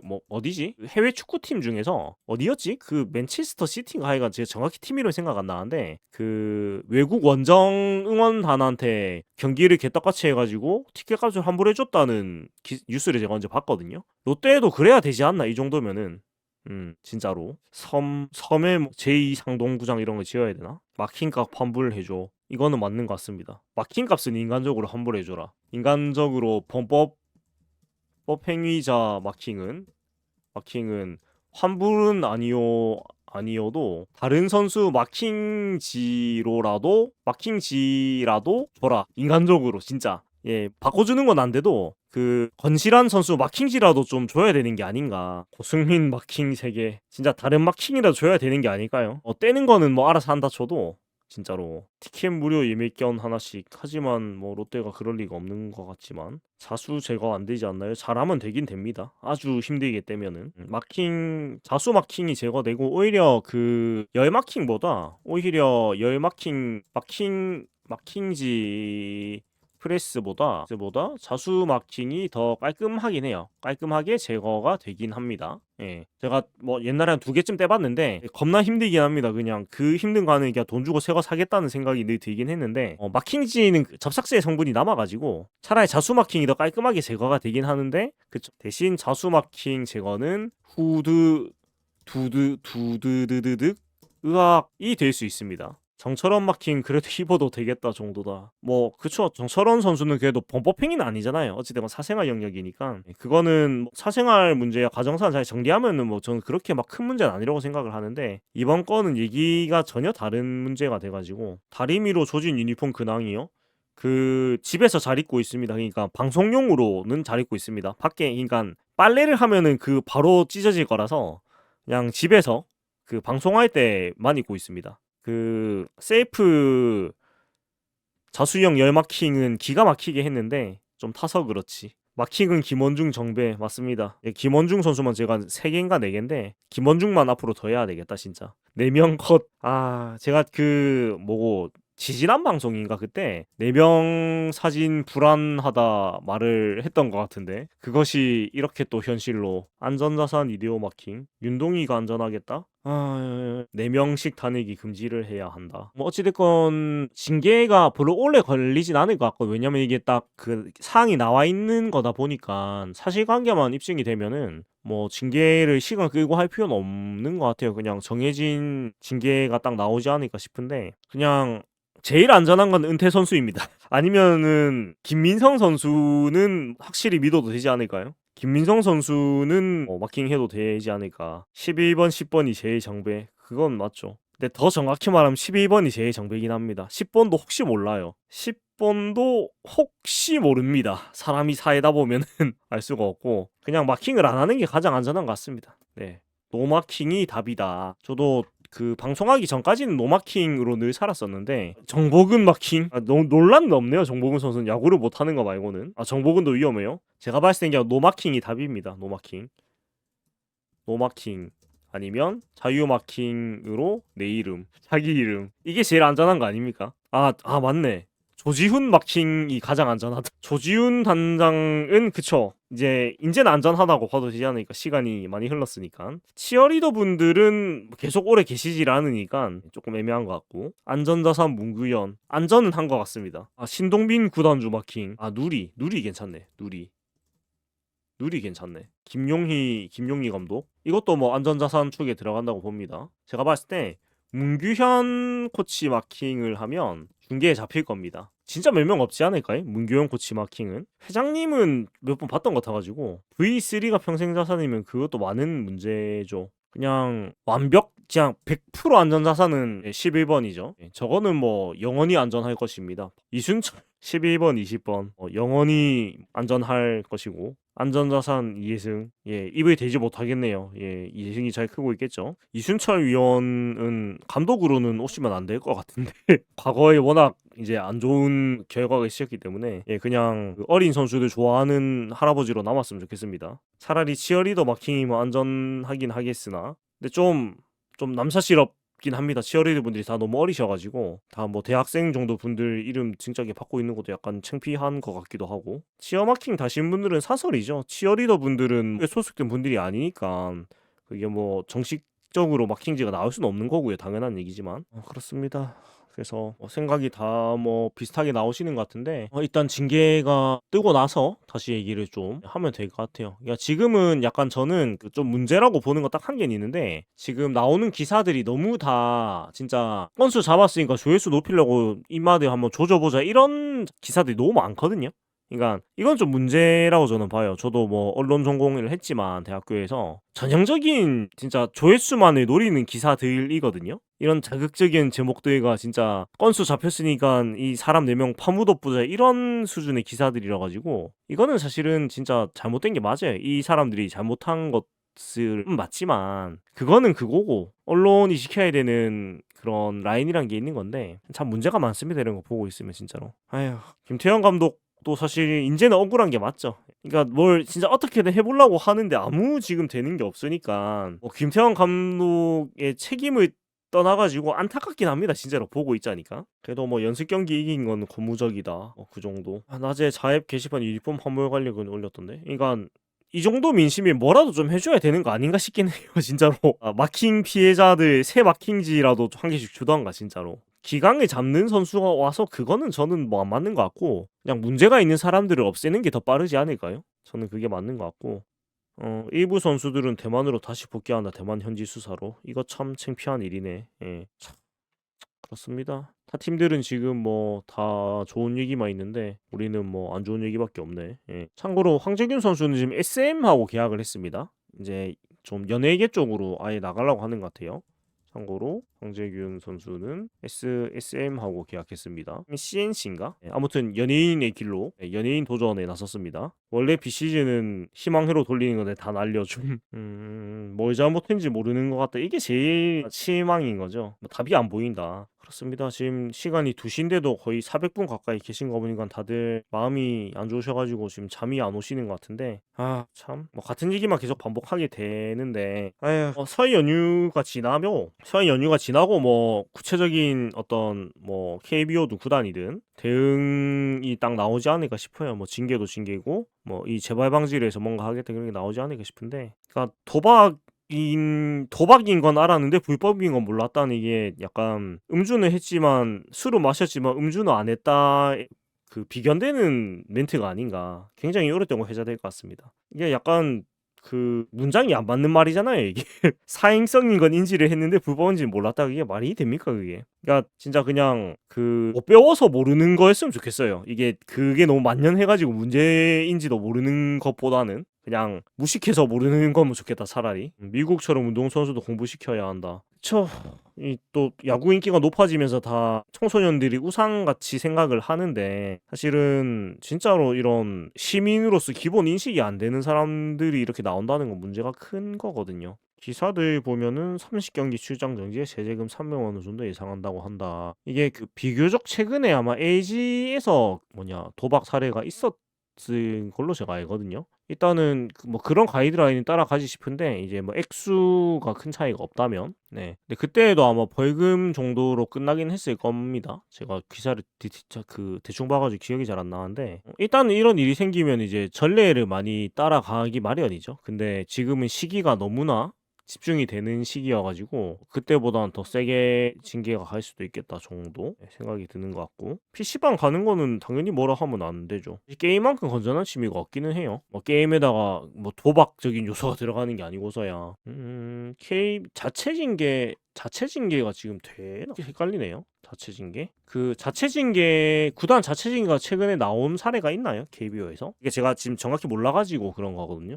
뭐 어디지? 해외 축구팀 중에서 어디였지? 그 맨체스터 시티인가 하여간 제가 정확히 팀 이름 생각 안 나는데 그 외국 원정 응원단한테 경기를 개떡같이 해가지고 티켓 값을 환불해줬다는 뉴스를 제가 언제 봤거든요. 롯데에도 그래야 되지 않나 이 정도면은. 진짜로 섬에 뭐 제2상동구장 이런 거 지어야 되나? 막힌값 환불해줘. 이거는 맞는 것 같습니다. 막힌값은 인간적으로 환불해줘라. 인간적으로 법행위자 마킹은 환불은 아니어도 다른 선수 마킹지라도 줘라. 인간적으로 진짜. 예, 바꿔주는 건 안 돼도 그 건실한 선수 마킹지라도 좀 줘야 되는 게 아닌가. 고승민 마킹 3개 진짜 다른 마킹이라도 줘야 되는 게 아닐까요? 떼는 거는 뭐 알아서 한다 쳐도 진짜로 티켓 무료 예매권 하나씩. 하지만 뭐 롯데가 그럴 리가 없는 것 같지만 자수 제거 안 되지 않나요? 잘하면 되긴 됩니다. 아주 힘들게 떼면은 자수 마킹이 제거되고 오히려 그 열 마킹보다 오히려 열 마킹지 프레스보다 자수 마킹이 더 깔끔하긴 해요. 깔끔하게 제거가 되긴 합니다. 예, 제가 뭐 옛날에 한 2개쯤 떼봤는데 겁나 힘들긴 합니다. 그냥 그 힘든 거 하는 게 돈 주고 새 거 사겠다는 생각이 늘 들긴 했는데 마킹지는 접착제의 성분이 남아가지고 차라리 자수 마킹이 더 깔끔하게 제거가 되긴 하는데 대신 자수 마킹 제거는 두드드득 의학이 될 수 있습니다. 정철원 마킹 그래도 입어도 되겠다 정도다. 뭐 그쵸, 정철원 선수는 그래도 범법행위는 아니잖아요. 어찌되건 사생활 영역이니까 그거는 뭐 사생활 문제야 가정사는 잘 정리하면은 뭐 저는 그렇게 막 큰 문제는 아니라고 생각을 하는데, 이번 건은 얘기가 전혀 다른 문제가 돼가지고 다리미로 조진 유니폼 근황이요? 그 집에서 잘 입고 있습니다. 그러니까 방송용으로는 잘 입고 있습니다. 밖에 그러니까 빨래를 하면은 그 바로 찢어질 거라서 그냥 집에서 그 방송할 때만 입고 있습니다. 그 세이프 자수형 열 마킹은 기가 막히게 했는데 좀 타서 그렇지. 마킹은 김원중 정배 맞습니다. 예, 김원중 선수만 제가 3개인가 4개인데 김원중만 앞으로 더 해야 되겠다 진짜. 4명 컷. 제가 그 뭐고 지지난 방송인가 그때 4명 사진 불안하다 말을 했던 것 같은데 그것이 이렇게 또 현실로. 안전자산 이데오 마킹. 윤동이가 안전하겠다? 4명씩 다니기 금지를 해야 한다. 뭐 어찌됐건 징계가 별로 오래 걸리진 않을 것 같고, 왜냐면 이게 딱 그 사항이 나와 있는 거다 보니까 사실관계만 입증이 되면은 뭐 징계를 시간 끌고 할 필요는 없는 것 같아요. 그냥 정해진 징계가 딱 나오지 않을까 싶은데, 그냥 제일 안전한 건 은퇴 선수입니다. 아니면은 김민성 선수는 확실히 믿어도 되지 않을까요? 김민성 선수는 마킹해도 되지 않을까. 11번, 10번이 제일 정배. 그건 맞죠. 근데 더 정확히 말하면 11번이 제일 정배긴 합니다. 10번도 혹시 몰라요. 10번도 혹시 모릅니다. 사람이 사이다 보면은 알 수가 없고 그냥 마킹을 안 하는 게 가장 안전한 것 같습니다. 네. 노마킹이 답이다. 저도 그 방송하기 전까지는 노마킹으로 늘 살았었는데 정복은 마킹? 너무 논란은 없네요. 정복은 선수는 야구를 못하는 거 말고는. 정복은도 위험해요. 제가 봤을 땐 노마킹이 답입니다. 노마킹 아니면 자유마킹으로 내 이름, 자기 이름. 이게 제일 안전한 거 아닙니까? 맞네. 조지훈 마킹이 가장 안전하다. 조지훈 단장은 그쵸. 이제 인제는 안전하다고 봐도 되지 않으니까 시간이 많이 흘렀으니까. 치어리더 분들은 계속 오래 계시질 않으니까 조금 애매한 것 같고. 안전자산 문규현 안전은 한 것 같습니다. 신동빈 구단주 마킹. 누리 괜찮네. 누리 괜찮네. 김용희 감독. 이것도 뭐 안전자산 축에 들어간다고 봅니다. 제가 봤을 때 문규현 코치 마킹을 하면 중계에 잡힐 겁니다. 진짜 몇 명 없지 않을까요? 문규현 코치 마킹은. 회장님은 몇 번 봤던 것 같아가지고 V3가 평생 자산이면 그것도 많은 문제죠. 그냥 그냥 100% 안전자산은 11번이죠. 저거는 뭐 영원히 안전할 것입니다. 이순철 11번, 20번 영원히 안전할 것이고 안전자산 이해승 입을 대지 못하겠네요. 이해승이 잘 크고 있겠죠. 이순철 위원은 감독으로는 오시면 안 될 것 같은데 과거에 워낙 이제 안 좋은 결과가 있었기 때문에 그냥 그 어린 선수들 좋아하는 할아버지로 남았으면 좋겠습니다. 차라리 치어리더 마킹이면 안전하긴 하겠으나 근데 좀 남사스럽긴 합니다. 치어리더 분들이 다 너무 어리셔가지고 다 뭐 대학생 정도 분들 이름 진작에 받고 있는 것도 약간 창피한 것 같기도 하고. 치어 마킹 다신 분들은 사설이죠. 치어리더 분들은 소속된 분들이 아니니까 그게 뭐 정식적으로 마킹지가 나올 수는 없는 거고요. 당연한 얘기지만 그렇습니다. 그래서 생각이 다 뭐 비슷하게 나오시는 것 같은데 일단 징계가 뜨고 나서 다시 얘기를 좀 하면 될 것 같아요. 그러니까 지금은 약간 저는 그 좀 문제라고 보는 거 딱 한 개는 있는데 지금 나오는 기사들이 너무 다 진짜 건수 잡았으니까 조회수 높이려고 입마들 한번 조져보자 이런 기사들이 너무 많거든요. 그러니까 이건 좀 문제라고 저는 봐요. 저도 뭐 언론 전공을 했지만 대학교에서 전형적인 진짜 조회수만을 노리는 기사들이거든요. 이런 자극적인 제목들과 진짜 건수 잡혔으니까 이 사람 4명 파묻어보자 이런 수준의 기사들이라 가지고 이거는 사실은 진짜 잘못된 게 맞아요. 이 사람들이 잘못한 것은 맞지만 그거는 그거고 언론이 지켜야 되는 그런 라인이란 게 있는 건데 참 문제가 많습니다. 이런 거 보고 있으면 진짜로. 아휴, 김태형 감독 또 사실 인제는 억울한 게 맞죠. 그러니까 뭘 진짜 어떻게든 해보려고 하는데 아무 지금 되는 게 없으니까 뭐 김태형 감독의 책임을 떠나가지고 안타깝긴 합니다. 진짜로 보고 있자니까. 그래도 뭐 연습 경기 이긴 건 고무적이다. 그 정도. 낮에 자앱 게시판 유니폼 환불 관리군 올렸던데. 그러니까 이 정도 민심이 뭐라도 좀 해줘야 되는 거 아닌가 싶긴 해요. 진짜로. 마킹 피해자들 새 마킹지라도 한 개씩 주던가 진짜로. 기강을 잡는 선수가 와서 그거는 저는 뭐 안 맞는 것 같고 그냥 문제가 있는 사람들을 없애는 게 더 빠르지 않을까요? 저는 그게 맞는 것 같고 일부 선수들은 대만으로 다시 복귀한다. 대만 현지 수사로. 이거 참 창피한 일이네. 참 그렇습니다. 타 팀들은 지금 뭐 다 좋은 얘기만 있는데 우리는 뭐 안 좋은 얘기밖에 없네. 참고로 황재균 선수는 지금 SM하고 계약을 했습니다. 이제 좀 연예계 쪽으로 아예 나가려고 하는 것 같아요. 참고로 황재균 선수는 SSM하고 계약했습니다. CNC인가? 아무튼 연예인의 길로 연예인 도전에 나섰습니다. 원래 비시즌은 희망회로 돌리는 건데 다 날려줌. 뭘 잘못했는지 모르는 것 같다. 이게 제일 실망인 거죠. 뭐 답이 안 보인다. 그렇습니다. 지금 시간이 2시인데도 거의 400분 가까이 계신 거 보니까 다들 마음이 안 좋으셔가지고 지금 잠이 안 오시는 것 같은데 참 뭐 같은 얘기만 계속 반복하게 되는데 설 연휴가 지나고 뭐 구체적인 어떤 뭐 KBO 누구단이든 대응이 딱 나오지 않을까 싶어요. 뭐 징계도 징계고 뭐 이 재발 방지를 해서 뭔가 하겠다 그런 게 나오지 않을까 싶은데 그러니까 도박인 건 알았는데 불법인 건 몰랐다는 이게 약간 음주는 했지만 술은 마셨지만 음주는 안 했다 그 비견되는 멘트가 아닌가. 굉장히 오랫동안 회자될 것 같습니다. 이게 약간 그 문장이 안 맞는 말이잖아요 이게. 사행성인 건 인지를 했는데 불법인지는 몰랐다. 그게 말이 됩니까 그게. 그러니까 진짜 그냥 그 못 배워서 모르는 거였으면 좋겠어요. 이게 그게 너무 만연해가지고 문제인지도 모르는 것보다는 그냥 무식해서 모르는 거면 좋겠다 차라리. 미국처럼 운동선수도 공부시켜야 한다. 그쵸. 이 또 야구 인기가 높아지면서 다 청소년들이 우상같이 생각을 하는데 사실은 진짜로 이런 시민으로서 기본 인식이 안 되는 사람들이 이렇게 나온다는 건 문제가 큰 거거든요. 기사들 보면은 30경기 출장 정지에 세제금 300만 원 정도 예상한다고 한다. 이게 그 비교적 최근에 아마 LG에서 도박 사례가 있었 같은 걸로 제가 알거든요. 일단은 뭐 그런 가이드라인을 따라가지 싶은데 이제 뭐 액수가 큰 차이가 없다면 네. 근데 그때도 아마 벌금 정도로 끝나긴 했을 겁니다. 제가 기사를 대충 봐 가지고 기억이 잘 안 나는데 일단은 이런 일이 생기면 이제 전례를 많이 따라가기 마련이죠. 근데 지금은 시기가 너무나 집중이 되는 시기여 가지고 그때보다는 더 세게 징계가 갈 수도 있겠다 정도 생각이 드는 것 같고 PC방 가는 거는 당연히 뭐라 하면 안 되죠. 게임만큼 건전한 취미가 없기는 해요. 뭐 게임에다가 뭐 도박적인 요소가 들어가는 게 아니고서야 K 자체 징계가 지금 되나? 헷갈리네요. 자체 징계? 그 자체 징계 구단 자체 징계가 최근에 나온 사례가 있나요? KBO에서? 이게 제가 지금 정확히 몰라 가지고 그런 거거든요.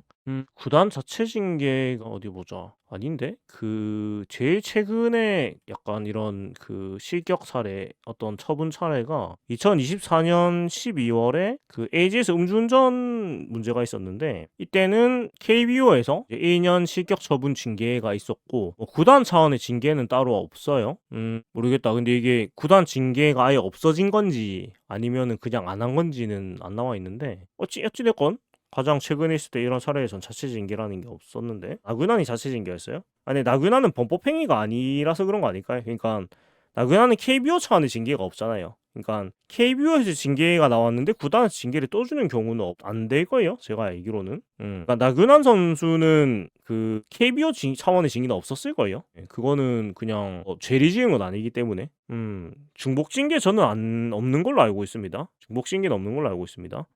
구단 자체 징계가 어디 보자. 아닌데? 그 제일 최근에 약간 이런 그 실격 사례 어떤 처분 사례가 2024년 12월에 그 AG에서 음주운전 문제가 있었는데 이때는 KBO에서 1년 실격 처분 징계가 있었고 뭐 구단 차원의 징계는 따로 없어요. 모르겠다. 근데 이게 구단 징계가 아예 없어진 건지 아니면은 그냥 안 한 건지는 안 나와 있는데 어찌됐건 가장 최근에 있을 때 이런 사례에선 자체 징계라는 게 없었는데 나그난이 자체 징계였어요? 아니 나그난은 범법행위가 아니라서 그런 거 아닐까요? 그러니까 나그난은 KBO 차원의 징계가 없잖아요. 그러니까 KBO에서 징계가 나왔는데 구단에서 징계를 또 주는 경우는 안 될 거예요. 제가 알기로는. 그러니까 나그난 선수는 그 KBO 차원의 징계는 없었을 거예요. 그거는 그냥 죄를 지은 건 아니기 때문에. 중복 징계 저는 없는 걸로 알고 있습니다. 중복 징계는 없는 걸로 알고 있습니다.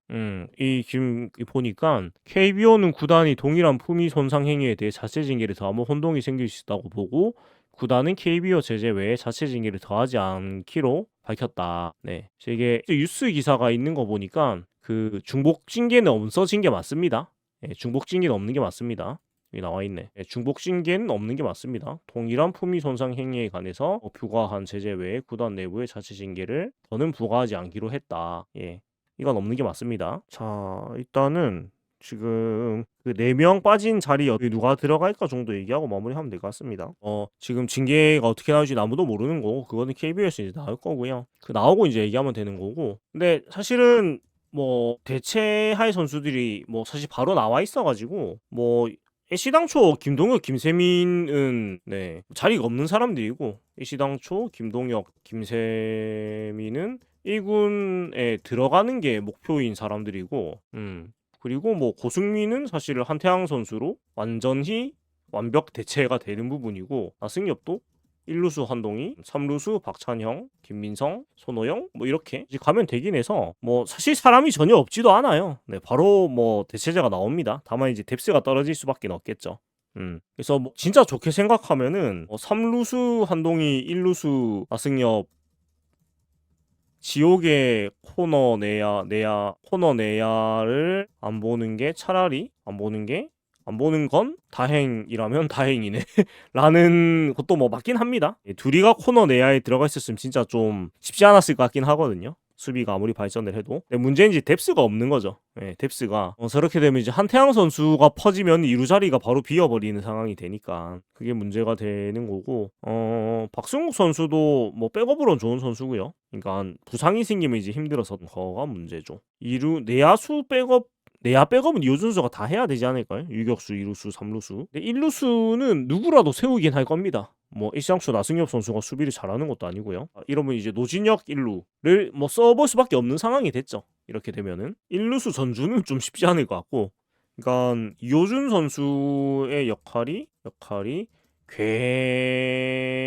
지금 보니까 KBO는 구단이 동일한 품위 손상 행위에 대해 자체 징계를 더하면 혼동이 생길 수 있다고 보고 구단은 KBO 제재 외에 자체 징계를 더하지 않기로 밝혔다. 네, 이게 뉴스 기사가 있는 거 보니까 그 중복 징계는 없어진 게 맞습니다. 네, 중복 징계는 없는 게 맞습니다. 여기 나와 있네. 네, 중복 징계는 없는 게 맞습니다. 동일한 품위 손상 행위에 관해서 부과한 제재 외에 구단 내부의 자체 징계를 더는 부과하지 않기로 했다. 예, 이건 없는 게 맞습니다. 자, 일단은 지금 그 4명 빠진 자리에 누가 들어갈까 정도 얘기하고 마무리하면 될 것 같습니다. 지금 징계가 어떻게 나올지 아무도 모르는 거고 그거는 KBO에서 이제 나올 거고요. 그 나오고 이제 얘기하면 되는 거고. 근데 사실은 뭐 대체할 선수들이 뭐 사실 바로 나와 있어가지고 뭐 애시당초 김동혁, 김세민은 네 자리가 없는 사람들이고 애시당초 김동혁, 김세민은 1군에 들어가는 게 목표인 사람들이고 그리고 뭐 고승민은 사실 한태양 선수로 완전히 완벽 대체가 되는 부분이고 나승엽도 1루수 한동희, 3루수 박찬형, 김민성, 손호영 뭐 이렇게 이제 가면 되긴 해서 뭐 사실 사람이 전혀 없지도 않아요. 네, 바로 뭐 대체제가 나옵니다. 다만 이제 뎁스가 떨어질 수밖에 없겠죠. 그래서 뭐 진짜 좋게 생각하면은 3루수 한동희, 1루수 나승엽 지옥의 코너 내야를 안 보는 게 차라리 안 보는 건 다행이라면 다행이네 라는 것도 뭐 맞긴 합니다. 둘이가 코너 내야에 들어가 있었으면 진짜 좀 쉽지 않았을 것 같긴 하거든요. 수비가 아무리 발전을 해도. 문제는 이제 뎁스가 없는 거죠. 뎁스가 저렇게 되면 이제 한태양 선수가 퍼지면 2루 자리가 바로 비어버리는 상황이 되니까 그게 문제가 되는 거고 박승욱 선수도 뭐 백업으로는 좋은 선수고요. 그러니까 부상이 생기면 이제 힘들어서 거가 문제죠. 2루 내야수 백업 내야 백업은 이호준 선수가 다 해야 되지 않을까요? 유격수, 2루수, 3루수. 근데 1루수는 누구라도 세우긴 할 겁니다. 뭐 일상초 나승엽 선수가 수비를 잘하는 것도 아니고요. 이러면 이제 노진혁 1루를 뭐 써볼 수밖에 없는 상황이 됐죠. 이렇게 되면은 1루수 전주는 좀 쉽지 않을 것 같고, 그러니까 이호준 선수의 역할이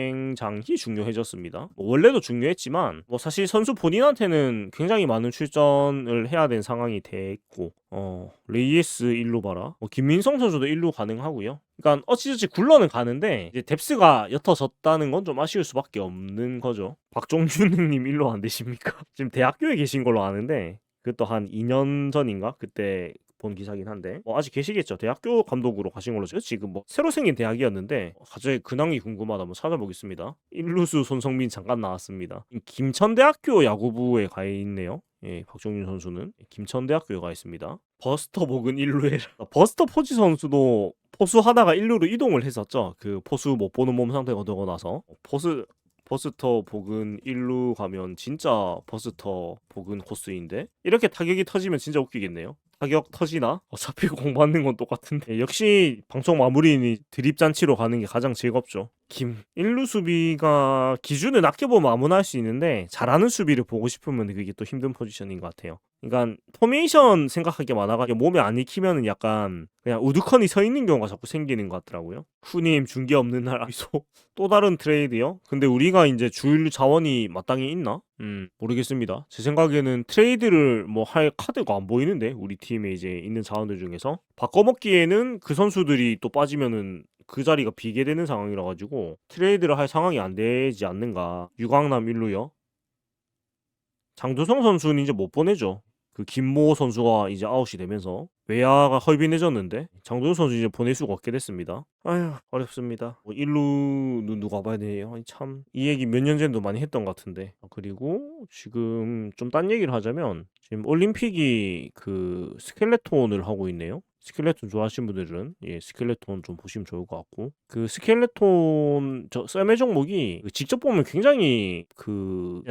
굉장히 중요해졌습니다. 뭐 원래도 중요했지만 뭐 사실 선수 본인한테는 굉장히 많은 출전을 해야 되는 상황이 됐고 레이에스 1루 봐라. 김민성 선수도 1루 가능하고요. 그러니까 어찌저찌 굴러는 가는데 이제 뎁스가 옅어졌다는 건 좀 아쉬울 수밖에 없는 거죠. 박종준 형님 1루 안 되십니까? 지금 대학교에 계신 걸로 아는데 그것도 한 2년 전인가 그때 본 기사긴 한데 뭐 아직 계시겠죠. 대학교 감독으로 가신 걸로 지금 뭐 새로 생긴 대학이었는데 갑자기 근황이 궁금하다 한번 찾아보겠습니다. 1루수 손성민 잠깐 나왔습니다. 김천대학교 야구부에 가 있네요. 예, 박종윤 선수는 김천대학교에 가 있습니다. 버스터 복은 1루에 버스터 포지 선수도 포수 하다가 1루로 이동을 했었죠. 그 포수 못 보는 몸 상태가 되고 나서 버스터 복은 1루 가면 진짜 버스터 복은 코스인데 이렇게 타격이 터지면 진짜 웃기겠네요. 타격 터지나? 어차피 공 맞는 건 똑같은데. 역시 방송 마무리니 드립 잔치로 가는 게 가장 즐겁죠. 1루 수비가 기준을 낮게 보면 아무나 할 수 있는데 잘하는 수비를 보고 싶으면 그게 또 힘든 포지션인 것 같아요. 그러니까 포메이션 생각할 게 많아가지고 몸에 안 익히면은 약간 그냥 우두커니 서 있는 경우가 자꾸 생기는 것 같더라고요. 후님 중계 없는 날 아이소. 또 다른 트레이드요? 근데 우리가 이제 주일 자원이 마땅히 있나? 모르겠습니다. 제 생각에는 트레이드를 뭐 할 카드가 안 보이는데 우리 팀에 이제 있는 자원들 중에서 바꿔먹기에는 그 선수들이 또 빠지면은 그 자리가 비게 되는 상황이라 가지고 트레이드를 할 상황이 안 되지 않는가. 유광남 1루요. 장두성 선수는 이제 못 보내죠. 그 김모 선수가 이제 아웃이 되면서 외야가 헐빈해졌는데 장도현 선수 이제 보낼 수가 없게 됐습니다. 아휴 어렵습니다. 1루는 누가 봐야 되네요. 아니 참 이 얘기 몇 년 전에도 많이 했던 것 같은데. 그리고 지금 좀 딴 얘기를 하자면 지금 올림픽이 그 스켈레톤을 하고 있네요. 스켈레톤 좋아하시는 분들은 스켈레톤 좀 보시면 좋을 것 같고 그 스켈레톤 저 썰매 종목이 직접 보면 굉장히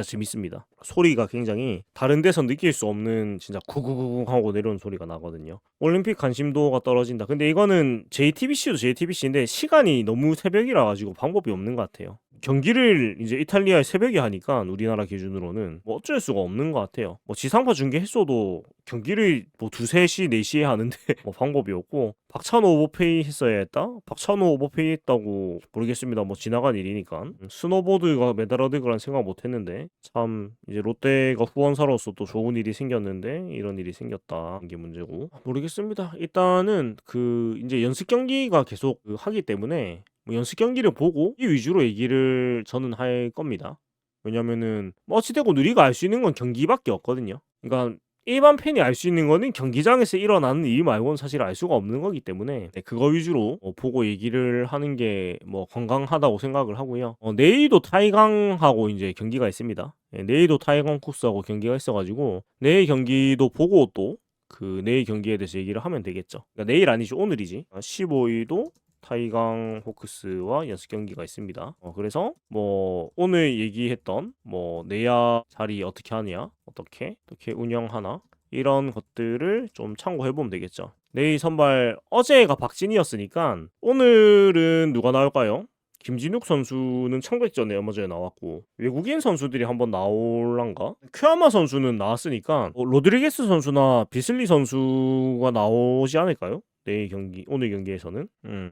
재밌습니다. 소리가 굉장히 다른 데서 느낄 수 없는 진짜 구구구구 하고 내려오는 소리가 나거든요. 올림픽 관심도가 떨어진다. 근데 이거는 JTBC도 JTBC인데 시간이 너무 새벽이라 가지고 방법이 없는 것 같아요. 경기를 이제 이탈리아의 새벽에 하니까 우리나라 기준으로는 뭐 어쩔 수가 없는 것 같아요. 뭐 지상파 중계했어도 경기를 뭐 2, 3시, 4시에 하는데 뭐 방법이 없고 박찬호 오버페이 했어야 했다? 박찬호 오버페이 했다고 모르겠습니다. 뭐 지나간 일이니까. 스노보드가 메달 얻을 거란 생각 못 했는데 참 이제 롯데가 후원사로서 또 좋은 일이 생겼는데 이런 일이 생겼다. 이게 문제고. 모르겠습니다. 일단은 이제 연습 경기가 계속 하기 때문에 뭐 연습 경기를 보고 이 위주로 얘기를 저는 할 겁니다. 왜냐면은 뭐 어찌되고 우리가 알 수 있는 건 경기밖에 없거든요. 그러니까 일반 팬이 알 수 있는 거는 경기장에서 일어나는 일 말고는 사실 알 수가 없는 거기 때문에 그거 위주로 보고 얘기를 하는 게 뭐 건강하다고 생각을 하고요. 내일도 타이강하고 이제 경기가 있습니다. 내일도 타이강 쿠스하고 경기가 있어가지고 내일 경기도 보고 또 내일 경기에 대해서 얘기를 하면 되겠죠. 그러니까 내일 아니지 오늘이지. 15일도 타이강 호크스와 연습 경기가 있습니다. 그래서 뭐 오늘 얘기했던 뭐 내야 자리 어떻게 하냐, 어떻게 운영하나 이런 것들을 좀 참고해 보면 되겠죠. 내일 선발 어제가 박진이었으니까 오늘은 누가 나올까요? 김진욱 선수는 청백전에 얼마 전에 나왔고 외국인 선수들이 한번 나올란가? 큐아마 선수는 나왔으니까 로드리게스 선수나 비슬리 선수가 나오지 않을까요? 내일 경기, 오늘 경기에서는.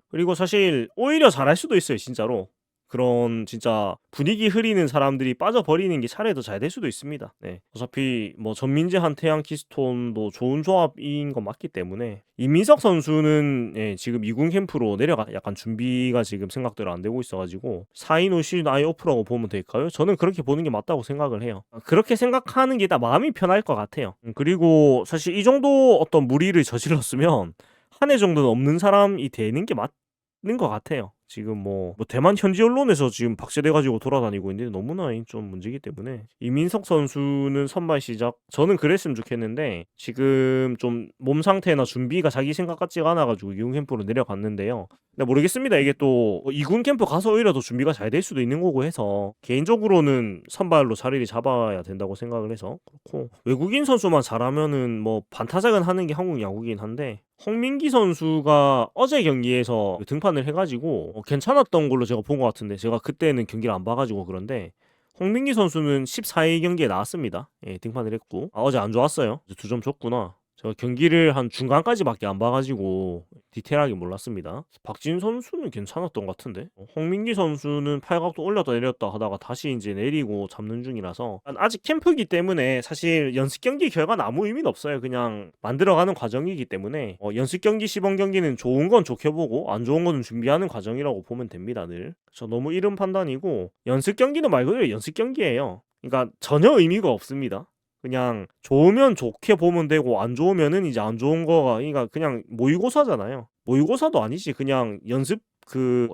그리고 사실 오히려 잘할 수도 있어요, 진짜로. 그런 진짜 분위기 흐리는 사람들이 빠져버리는 게 차라리 더 잘 될 수도 있습니다. 네. 어차피 뭐 전민재 한태양 키스톤도 좋은 조합인 건 맞기 때문에 이민석 선수는 지금 2군 캠프로 내려가 약간 준비가 지금 생각대로 안 되고 있어가지고 4인 오실 아예 오프라고 보면 될까요? 저는 그렇게 보는 게 맞다고 생각을 해요. 그렇게 생각하는 게 다 마음이 편할 것 같아요. 그리고 사실 이 정도 어떤 무리를 저질렀으면 한 해 정도는 없는 사람이 되는 게 맞는 것 같아요. 지금 뭐 대만 현지 언론에서 지금 박제돼가지고 돌아다니고 있는데 너무나 좀 문제이기 때문에 이민석 선수는 선발 시작 저는 그랬으면 좋겠는데 지금 좀 몸 상태나 준비가 자기 생각 같지가 않아가지고 2군 캠프로 내려갔는데요. 근데 모르겠습니다. 이게 또 2군 캠프 가서 오히려 더 준비가 잘 될 수도 있는 거고 해서 개인적으로는 선발로 자리를 잡아야 된다고 생각을 해서 그렇고 외국인 선수만 잘하면은 뭐 반타작은 하는 게 한국 야구긴 한데 홍민기 선수가 어제 경기에서 등판을 해가지고 괜찮았던 걸로 제가 본 것 같은데 제가 그때는 경기를 안 봐가지고 그런데 홍민기 선수는 14일 경기에 나왔습니다. 등판을 했고 어제 안 좋았어요. 2점 줬구나. 제가 경기를 한 중간까지밖에 안 봐가지고 디테일하게 몰랐습니다. 박진 선수는 괜찮았던 것 같은데 홍민기 선수는 팔각도 올렸다 내렸다 하다가 다시 이제 내리고 잡는 중이라서 아직 캠프이기 때문에 사실 연습 경기 결과는 아무 의미는 없어요. 그냥 만들어가는 과정이기 때문에 연습 경기 시범 경기는 좋은 건 좋게 보고 안 좋은 거는 준비하는 과정이라고 보면 됩니다. 늘 저 너무 이른 판단이고 연습 경기는 말 그대로 연습 경기예요. 그러니까 전혀 의미가 없습니다. 그냥 좋으면 좋게 보면 되고 안 좋으면은 이제 안 좋은 거가 그러니까 그냥 모의고사잖아요. 모의고사도 아니지. 그냥 연습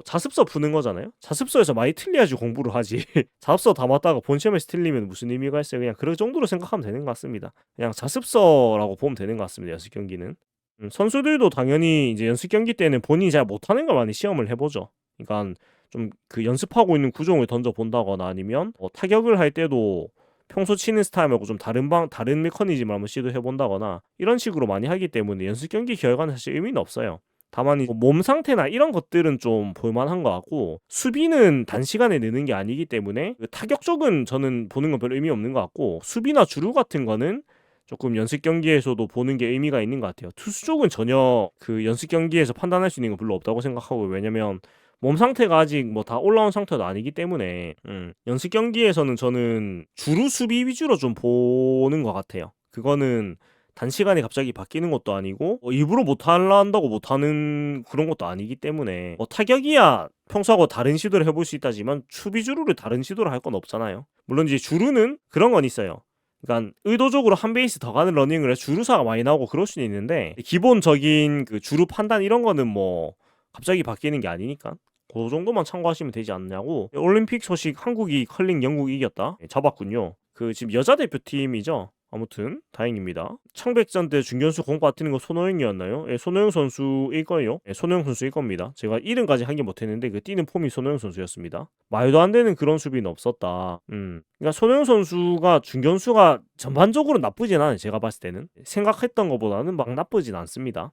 자습서 푸는 거잖아요. 자습서에서 많이 틀려야지 공부를 하지. 자습서 다 맞다가 본시험에서 틀리면 무슨 의미가 있어요. 그냥 그런 정도로 생각하면 되는 것 같습니다. 그냥 자습서라고 보면 되는 것 같습니다. 연습 경기는. 선수들도 당연히 이제 연습 경기 때는 본인이 잘 못하는 걸 많이 시험을 해보죠. 그러니까 좀 그 연습하고 있는 구종을 던져 본다거나 아니면 타격을 할 때도 평소 치는 스타일 말고 좀 다른 메커니즘을 한번 시도해 본다거나 이런 식으로 많이 하기 때문에 연습 경기 결과는 사실 의미는 없어요. 다만 몸 상태나 이런 것들은 좀 볼만한 것 같고, 수비는 단시간에 느는 게 아니기 때문에 그 타격 쪽은 저는 보는 건 별 의미 없는 것 같고, 수비나 주루 같은 거는 조금 연습 경기에서도 보는 게 의미가 있는 것 같아요. 투수 쪽은 전혀 그 연습 경기에서 판단할 수 있는 건 별로 없다고 생각하고, 왜냐면 몸 상태가 아직 뭐 다 올라온 상태도 아니기 때문에 연습 경기에서는 저는 주루 수비 위주로 좀 보는 것 같아요. 그거는 단시간에 갑자기 바뀌는 것도 아니고 일부러 못한다고 못하는 그런 것도 아니기 때문에 타격이야 평소하고 다른 시도를 해볼 수 있다지만 수비 주루를 다른 시도를 할 건 없잖아요. 물론 이제 주루는 그런 건 있어요. 그러니까 의도적으로 한 베이스 더 가는 러닝을 해서 주루사가 많이 나오고 그럴 수는 있는데, 기본적인 그 주루 판단 이런 거는 뭐 갑자기 바뀌는 게 아니니까 그 정도만 참고하시면 되지 않냐고. 올림픽 소식, 한국이 컬링 영국 이겼다. 잡았군요. 그 지금 여자 대표팀이죠. 아무튼 다행입니다. 창백전 때 중견수 공 빠뜨리는 거 손호영이었나요? 예, 손호영 선수일 거예요. 예, 손호영 선수일 겁니다. 제가 이름까지 한게 못했는데 그 뛰는 폼이 손호영 선수였습니다. 말도 안 되는 그런 수비는 없었다. 그러니까 손호영 선수가 중견수가 전반적으로 나쁘진 않아요. 제가 봤을 때는 생각했던 것보다는 막 나쁘진 않습니다.